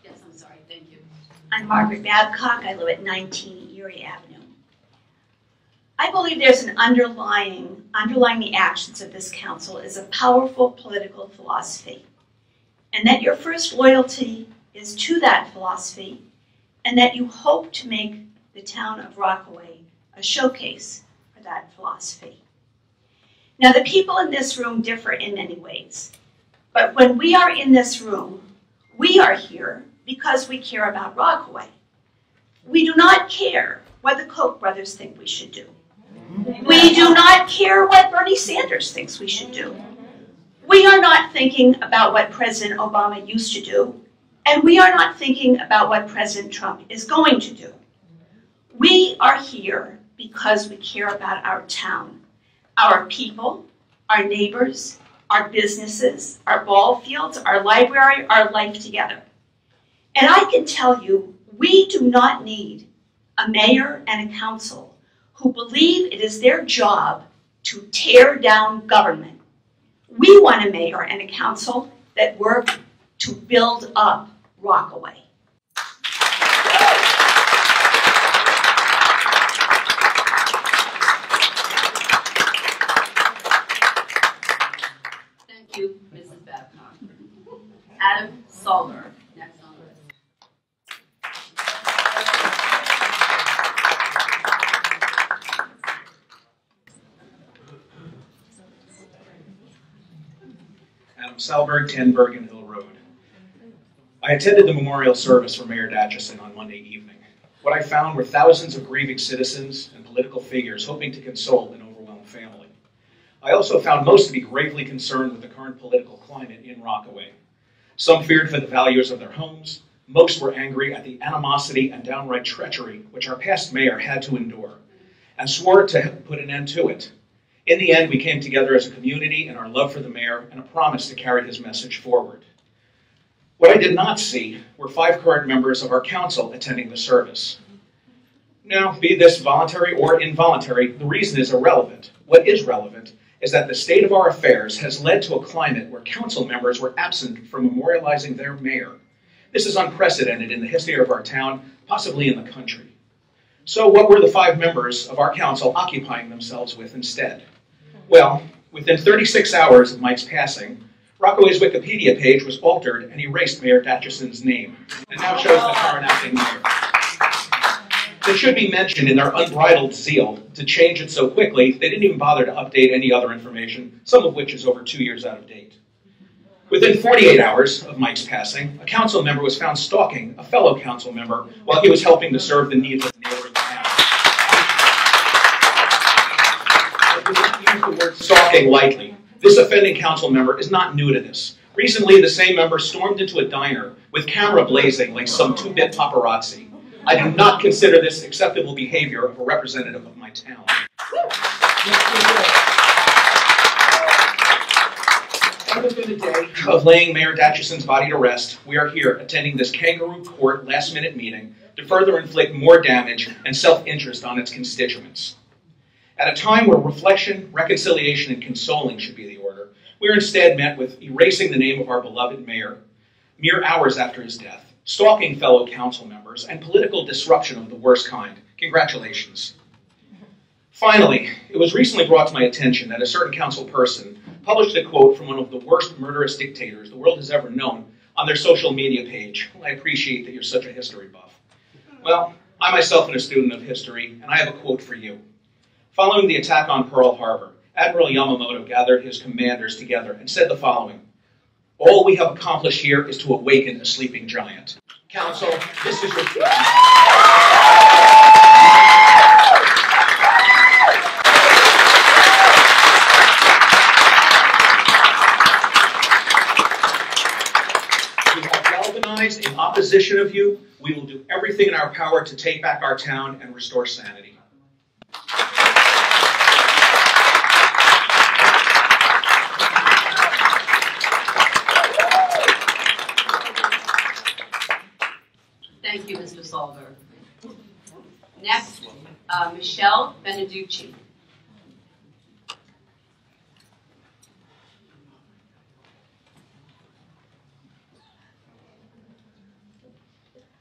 Yes, I'm sorry. Thank you. I'm Margaret Babcock. I live at 19 Erie Avenue. I believe there's an underlying the actions of this council is a powerful political philosophy, and that your first loyalty is to that philosophy, and that you hope to make the town of Rockaway a showcase for that philosophy. Now, the people in this room differ in many ways, but when we are in this room, we are here because we care about Rockaway. We do not care what the Koch brothers think we should do. We do not care what Bernie Sanders thinks we should do. We are not thinking about what President Obama used to do, and we are not thinking about what President Trump is going to do. We are here because we care about our town, our people, our neighbors, our businesses, our ball fields, our library, our life together. And I can tell you, we do not need a mayor and a council who believe it is their job to tear down government. We want a mayor and a council that work to build up Rockaway. Thank you, Mrs. Babcock. Adam Solmer, next on the list. Adam Salberg, 10 Bergen Hill Road. I attended the memorial service for Mayor Datchison on Monday evening. What I found were thousands of grieving citizens and political figures hoping to console an overwhelmed family. I also found most to be gravely concerned with the current political climate in Rockaway. Some feared for the values of their homes. Most were angry at the animosity and downright treachery which our past mayor had to endure, and swore to put an end to it. In the end, we came together as a community in our love for the mayor and a promise to carry his message forward. What I did not see were 5 current members of our council attending the service. Now, be this voluntary or involuntary, the reason is irrelevant. What is relevant is that the state of our affairs has led to a climate where council members were absent from memorializing their mayor. This is unprecedented in the history of our town, possibly in the country. So what were the 5 members of our council occupying themselves with instead? Well, within 36 hours of Mike's passing, Rockaway's Wikipedia page was altered and erased Mayor Datchison's name, and now shows the current acting mayor. It should be mentioned in their unbridled zeal to change it so quickly, they didn't even bother to update any other information, some of which is over 2 years out of date. Within 48 hours of Mike's passing, a council member was found stalking a fellow council member while he was helping to serve the needs of the neighboring town. Use the word stalking lightly. This offending council member is not new to this. Recently, the same member stormed into a diner with camera blazing like some 2-bit paparazzi. I do not consider this acceptable behavior of a representative of my town. Other than the day of laying Mayor Datchison's body to rest, we are here attending this kangaroo court last-minute meeting to further inflict more damage and self-interest on its constituents. At a time where reflection, reconciliation, and consoling should be the order, we are instead met with erasing the name of our beloved mayor mere hours after his death, stalking fellow council members, and political disruption of the worst kind. Congratulations. Finally, it was recently brought to my attention that a certain council person published a quote from one of the worst murderous dictators the world has ever known on their social media page. Well, I appreciate that you're such a history buff. Well, I myself am a student of history, and I have a quote for you. Following the attack on Pearl Harbor, Admiral Yamamoto gathered his commanders together and said the following: "All we have accomplished here is to awaken a sleeping giant." Council, this is your... We have galvanized in opposition of you. We will do everything in our power to take back our town and restore sanity. Thank you, Mr. Solberg. Next, Michelle Beneducci.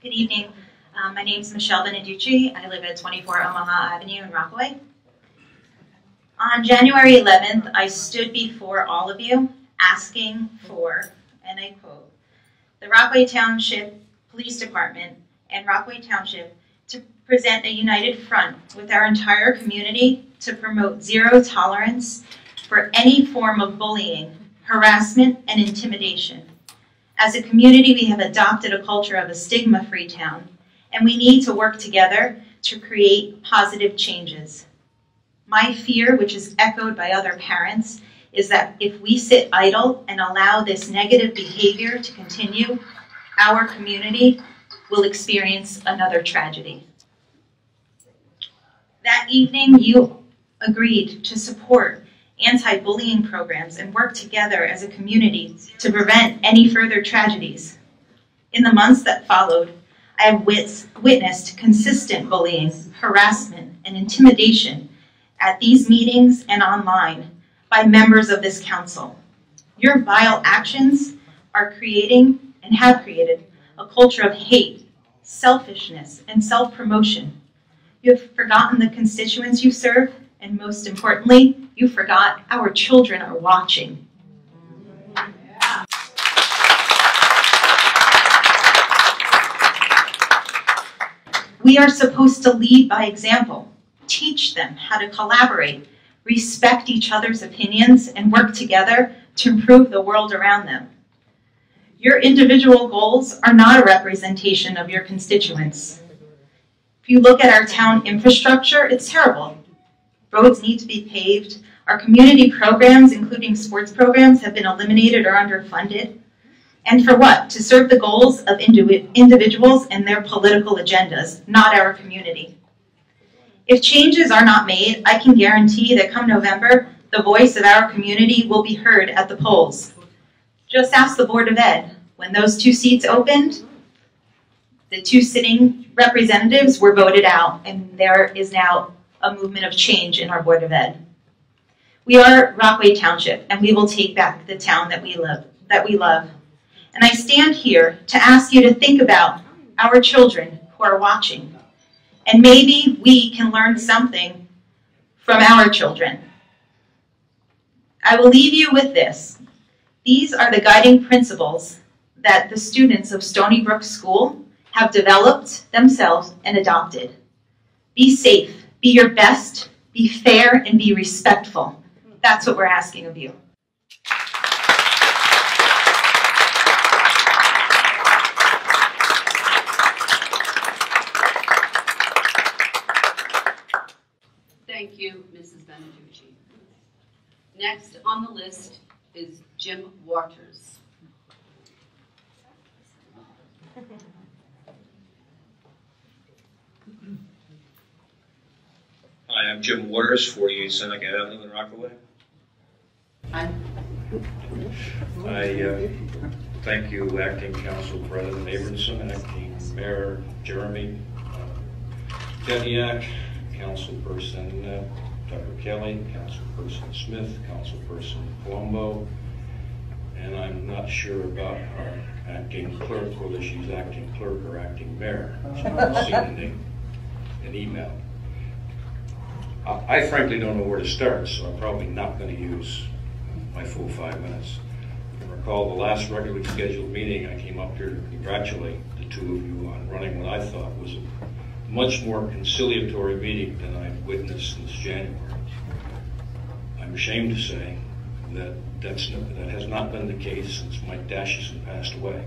Good evening. My name is Michelle Beneducci. I live at 24 Omaha Avenue in Rockaway. On January 11th, I stood before all of you asking for, and I quote, the Rockaway Township Police Department and Rockaway Township to present a united front with our entire community to promote zero tolerance for any form of bullying, harassment, and intimidation. As a community, we have adopted a culture of a stigma-free town, and we need to work together to create positive changes. My fear, which is echoed by other parents, is that if we sit idle and allow this negative behavior to continue, our community will experience another tragedy. That evening, you agreed to support anti-bullying programs and work together as a community to prevent any further tragedies. In the months that followed, I have witnessed consistent bullying, harassment, and intimidation at these meetings and online by members of this council. Your vile actions are creating and have created a culture of hate, selfishness, and self-promotion. You have forgotten the constituents you serve, and most importantly, you forgot our children are watching. We are supposed to lead by example, teach them how to collaborate, respect each other's opinions, and work together to improve the world around them. Your individual goals are not a representation of your constituents. If you look at our town infrastructure, it's terrible. Roads need to be paved. Our community programs, including sports programs, have been eliminated or underfunded. And for what? To serve the goals of individuals and their political agendas, not our community. If changes are not made, I can guarantee that come November, the voice of our community will be heard at the polls. Just ask the Board of Ed. When those 2 seats opened, the 2 sitting representatives were voted out, and there is now a movement of change in our Board of Ed. We are Rockaway Township, and we will take back the town that we love. And I stand here to ask you to think about our children who are watching. And maybe we can learn something from our children. I will leave you with this. These are the guiding principles that the students of Stony Brook School have developed themselves and adopted. Be safe, be your best, be fair, and be respectful. That's what we're asking of you. Thank you, Mrs. Beneducci. Next on the list is Jim Waters. Hi, I'm Jim Waters, 48 Seneca Avenue in Rockaway. I thank you, Acting Council President Abramson, Acting Mayor Jeremy Deniak, Councilperson Dr. Kelly, Councilperson Smith, Councilperson Colombo, and I'm not sure about our acting clerk, whether she's acting clerk or acting mayor. She's not seen an email. I frankly don't know where to start, so I'm probably not going to use my full 5 minutes. I recall the last regularly scheduled meeting, I came up here to congratulate the 2 of you on running what I thought was a much more conciliatory meeting than I've witnessed since January. I'm ashamed to say that that has not been the case since Mike Dashison passed away.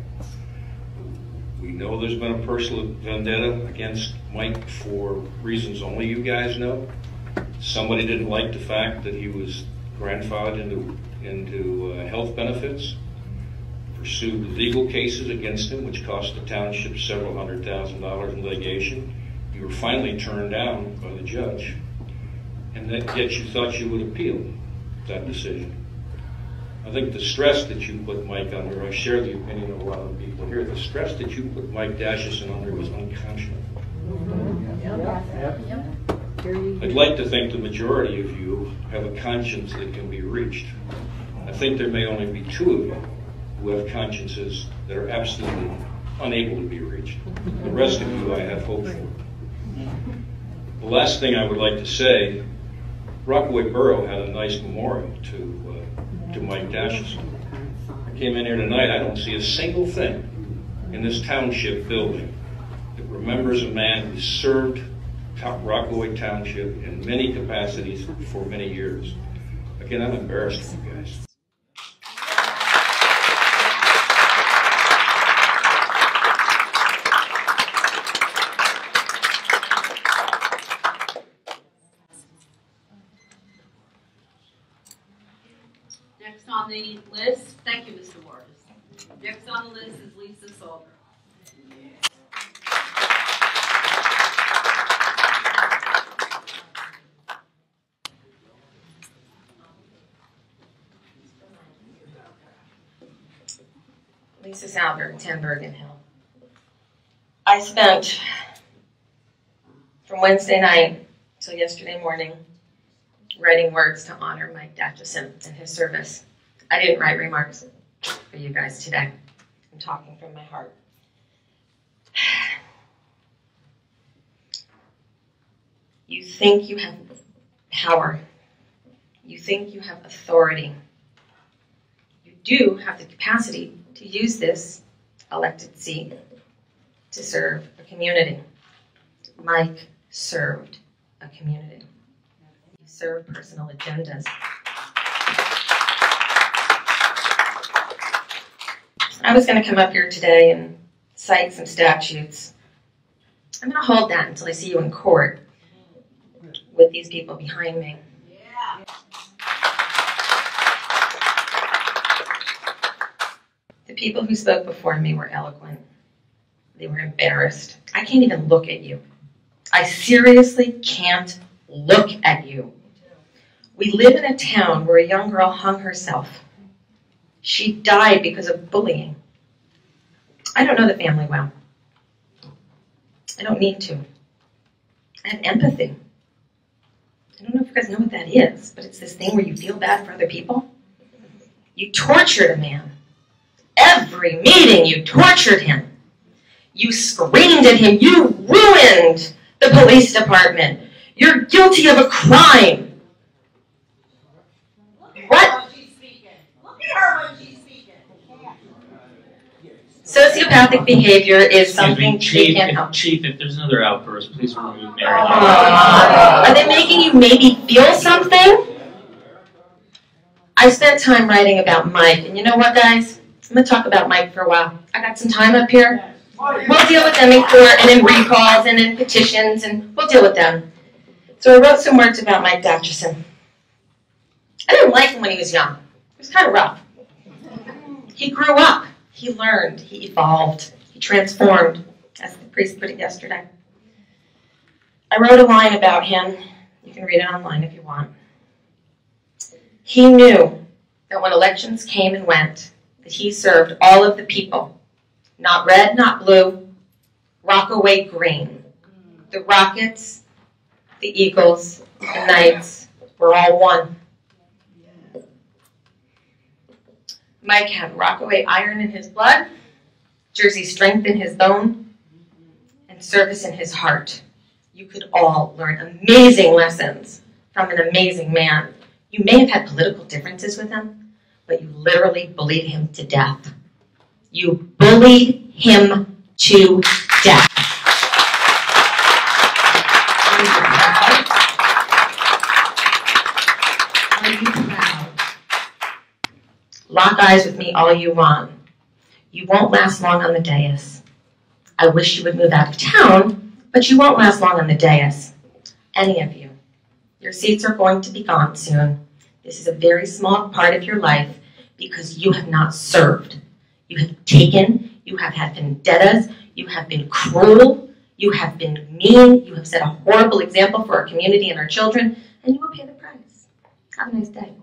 We know there's been a personal vendetta against Mike for reasons only you guys know. Somebody didn't like the fact that he was grandfathered into health benefits, pursued legal cases against him, which cost the township several $100,000 in litigation. You were finally turned down by the judge, and yet you thought you would appeal that decision. I think the stress that you put Mike under, I share the opinion of a lot of people here, the stress that you put Mike Dashison under was unconscionable. I'd like to think the majority of you have a conscience that can be reached. I think there may only be 2 of you who have consciences that are absolutely unable to be reached. The rest of you I have hope for. The last thing I would like to say, Rockaway Borough had a nice memorial to Mike Dashison. I came in here tonight, I don't see a single thing in this township building that remembers a man who served Rockaway Township in many capacities for many years. Again, I'm embarrassed with you guys. Next on the list, thank you, Mr. Waters. Next on the list is Lisa Salter. Lisa Salberg, 10 Bergen Hill. I spent from Wednesday night till yesterday morning writing words to honor Mike Dashison and his service. I didn't write remarks for you guys today. I'm talking from my heart. You think you have power. You think you have authority. You do have the capacity to use this elected seat to serve a community. Mike served a community. You serve personal agendas. I was going to come up here today and cite some statutes. I'm going to hold that until I see you in court with these people behind me. The people who spoke before me were eloquent. They were embarrassed. I can't even look at you. I seriously can't look at you. We live in a town where a young girl hung herself. She died because of bullying. I don't know the family well. I don't need to. I have empathy. I don't know if you guys know what that is, but it's this thing where you feel bad for other people. You tortured a man. Every meeting you tortured him. You screamed at him. You ruined the police department. You're guilty of a crime. What? Look at her when she's speaking. Sociopathic behavior is something they can't help. Chief, if there's another outburst, please remove Mary. Are they making you maybe feel something? I spent time writing about Mike, and you know what, guys? I'm going to talk about Mike for a while. I got some time up here. We'll deal with them in court and in recalls and in petitions, and we'll deal with them. So I wrote some words about Mike Datcherson. I didn't like him when he was young. He was kind of rough. He grew up. He learned. He evolved. He transformed, as the priest put it yesterday. I wrote a line about him. You can read it online if you want. He knew that when elections came and went, that he served all of the people. Not red, not blue, Rockaway green. The Rockets, the Eagles, the Knights were all one. Mike had Rockaway iron in his blood, Jersey strength in his bone, and service in his heart. You could all learn amazing lessons from an amazing man. You may have had political differences with him, but you literally bullied him to death. You bullied him to death. Are you proud? Lock eyes with me all you want. You won't last long on the dais. I wish you would move out of town, but you won't last long on the dais. Any of you. Your seats are going to be gone soon. This is a very small part of your life because you have not served. You have taken, you have had vendettas, you have been cruel, you have been mean, you have set a horrible example for our community and our children, and you will pay the price. Have a nice day.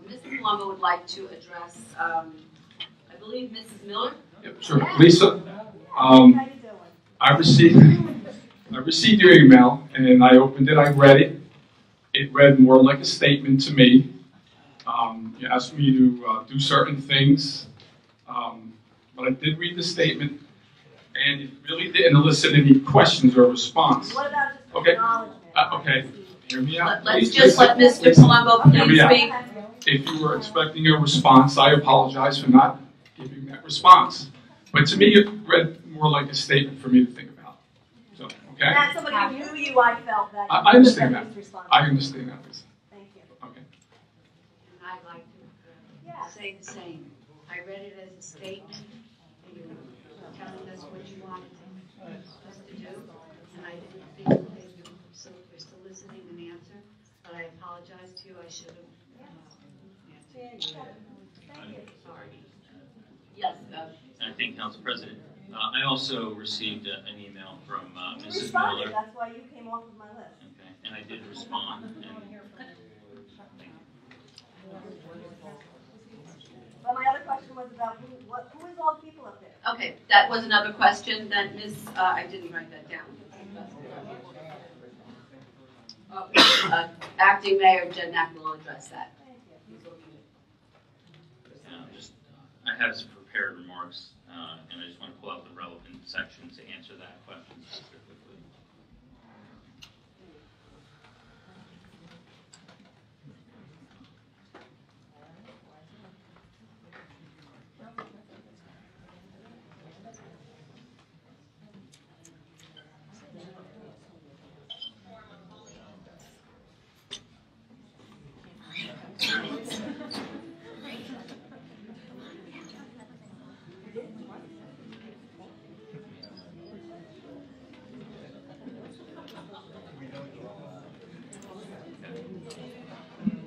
Mrs. Palumbo would like to address, I believe, Mrs. Miller. Yep, sure. Lisa, I received your email, and I opened it. I read it. It read more like a statement to me. You asked me to do certain things, but I did read the statement, and it really didn't elicit any questions or response. What about just acknowledgement? Okay. Hear me out. Let's just let Mr. Palumbo please speak. If you were expecting a response, I apologize for not giving that response. But to me, it read more like a statement for me to think about. So, okay? And as somebody who knew you, I felt that. I understand that. I understand that, Lisa. Thank you. Okay. And I'd like to say the same. I read it as a statement, and you were telling us what you wanted us to do, and I didn't think that you were soliciting an answer, but I apologize to you. I should have answered. Sorry. Yes. I think, Council President, I also received an email from You Mrs. responded. Miller. That's why you came off of my list. Okay, and I did respond. But my other question was about who is all the people up there? Okay, that was another question that Ms. I didn't write that down. Acting Mayor Jen Knack will address that. I have some prepared remarks, and I just want to pull out the relevant section to answer that question specifically.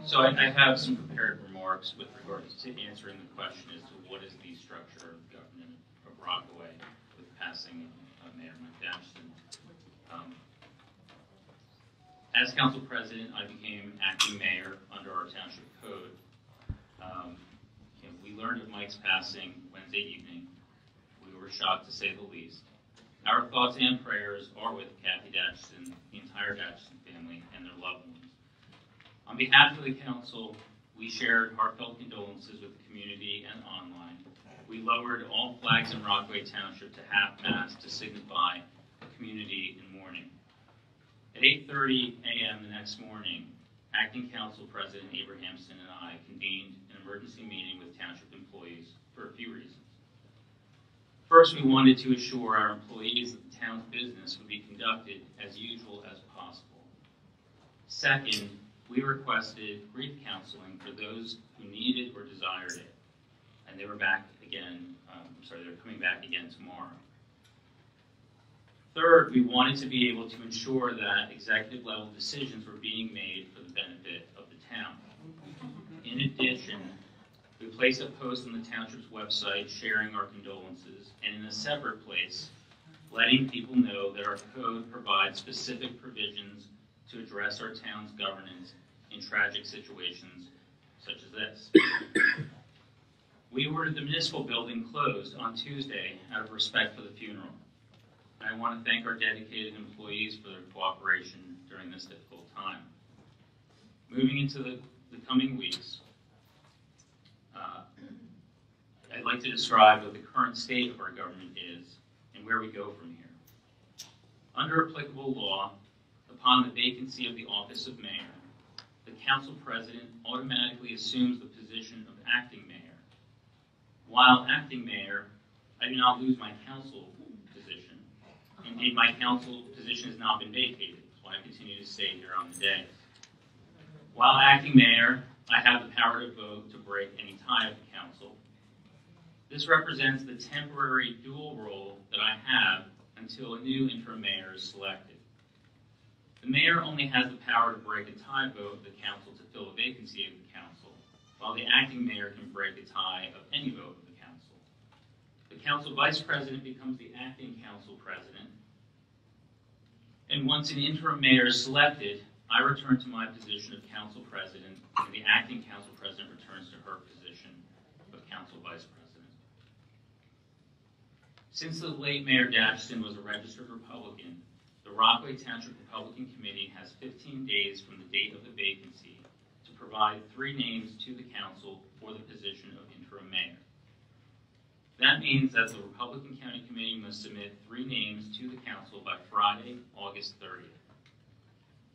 So I have some prepared remarks with regards to answering the question as to what is the structure of government of Rockaway with passing Mayor Mike Ashton. As Council President, I became acting mayor under our township code. We learned of Mike's passing Wednesday evening. We were shocked to say the least. Our thoughts and prayers are with Kathy Datchison, the entire Datchison family, and their loved ones. On behalf of the council, we shared heartfelt condolences with the community and online. We lowered all flags in Rockaway Township to half-mast to signify community in mourning. At 8:30 a.m. the next morning, Acting Council President Abrahamson and I convened an emergency meeting with township employees for a few reasons. First, we wanted to assure our employees that the town's business would be conducted as usual as possible. Second, we requested grief counseling for those who needed or desired it, and they were back again. They're coming back again tomorrow. Third, we wanted to be able to ensure that executive level decisions were being made for the benefit of the town. In addition, we placed a post on the township's website sharing our condolences, and in a separate place, letting people know that our code provides specific provisions to address our town's governance in tragic situations such as this. We ordered the municipal building closed on Tuesday out of respect for the funeral. And I want to thank our dedicated employees for their cooperation during this difficult time. Moving into the coming weeks, I'd like to describe what the current state of our government is and where we go from here. Under applicable law, upon the vacancy of the office of mayor, the council president automatically assumes the position of acting mayor. While acting mayor, I do not lose my council position. Indeed, my council position has not been vacated, so I continue to stay here on the day. While acting mayor, I have the power to vote to break any tie of the council. This represents the temporary dual role that I have until a new interim mayor is selected. The mayor only has the power to break a tie vote of the council to fill a vacancy of the council, while the acting mayor can break a tie of any vote of the council. The council vice president becomes the acting council president, and once an interim mayor is selected, I return to my position of council president, and the acting council president returns to her position of council vice president. Since the late Mayor Datchison was a registered Republican, the Rockaway Township Republican Committee has 15 days from the date of the vacancy to provide 3 names to the council for the position of interim mayor. That means that the Republican County Committee must submit 3 names to the council by Friday, August 30th.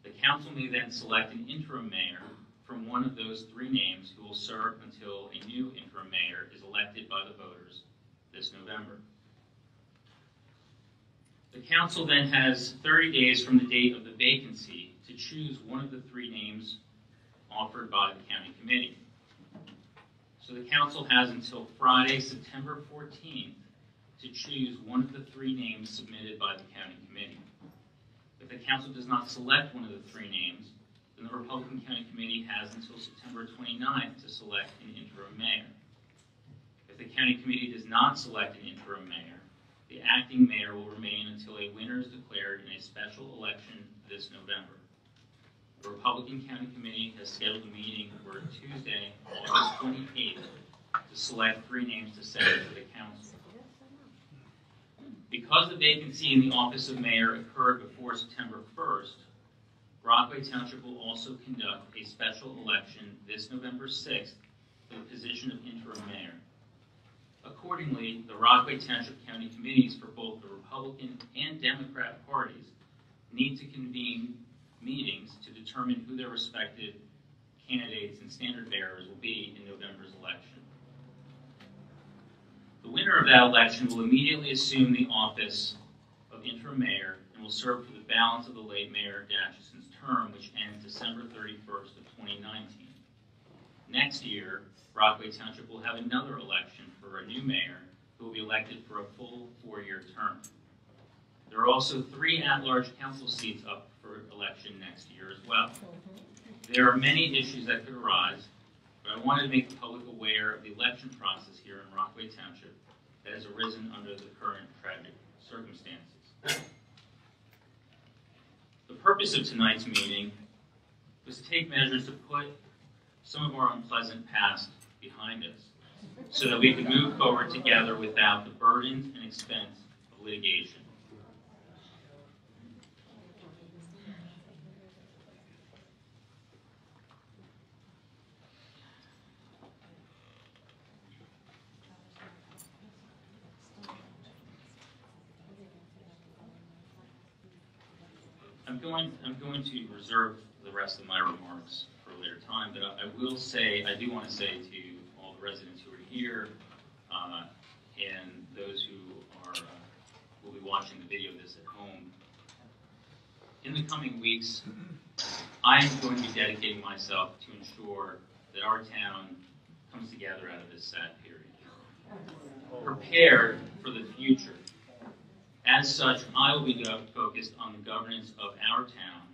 The council may then select an interim mayor from one of those 3 names who will serve until a new interim mayor is elected by the voters this November. The council then has 30 days from the date of the vacancy to choose one of the three names offered by the county committee. So the council has until Friday, September 14th to choose one of the three names submitted by the county committee. If the council does not select one of the three names, then the Republican County Committee has until September 29th to select an interim mayor. If the county committee does not select an interim mayor, the acting mayor will remain until a winner is declared in a special election this November. The Republican County Committee has scheduled a meeting for Tuesday, August 28th, to select three names to send to the council. Because the vacancy in the office of mayor occurred before September 1st, Rockaway Township will also conduct a special election this November 6th for the position of interim mayor. Accordingly, the Rockaway Township County Committees for both the Republican and Democrat parties need to convene meetings to determine who their respective candidates and standard bearers will be in November's election. The winner of that election will immediately assume the office of interim mayor and will serve for the balance of the late Mayor Datchison's term, which ends December 31st of 2019. Next year, Rockaway Township will have another election for a new mayor who will be elected for a full 4-year term. There are also 3 at-large council seats up for election next year as well. There are many issues that could arise, but I wanted to make the public aware of the election process here in Rockaway Township that has arisen under the current tragic circumstances. The purpose of tonight's meeting was to take measures to put some of our unpleasant past behind us so that we could move forward together without the burdens and expense of litigation. I'm going to reserve the rest of my remarks for a later time, but I will say, I do want to say to all the residents who are here and those who will be watching the video of this at home, in the coming weeks, I am going to be dedicating myself to ensure that our town comes together out of this sad period, prepared for the future. As such, I will be focused on the governance of our town,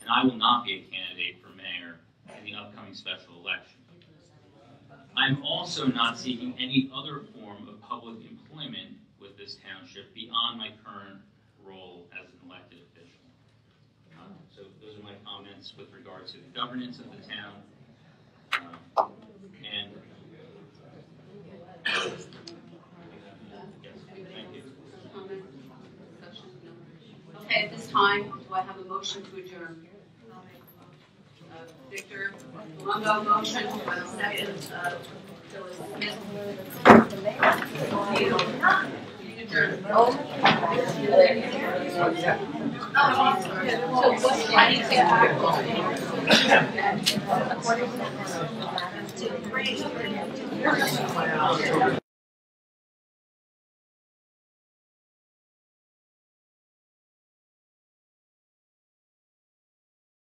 and I will not be a candidate for mayor in the upcoming special election. I'm also not seeking any other form of public employment with this township beyond my current role as an elected official. So those are my comments with regard to the governance of the town. Okay, at this time, do I have a motion to adjourn? Victor, Longo, motion, second, Phyllis Smith. Adjourn. I need to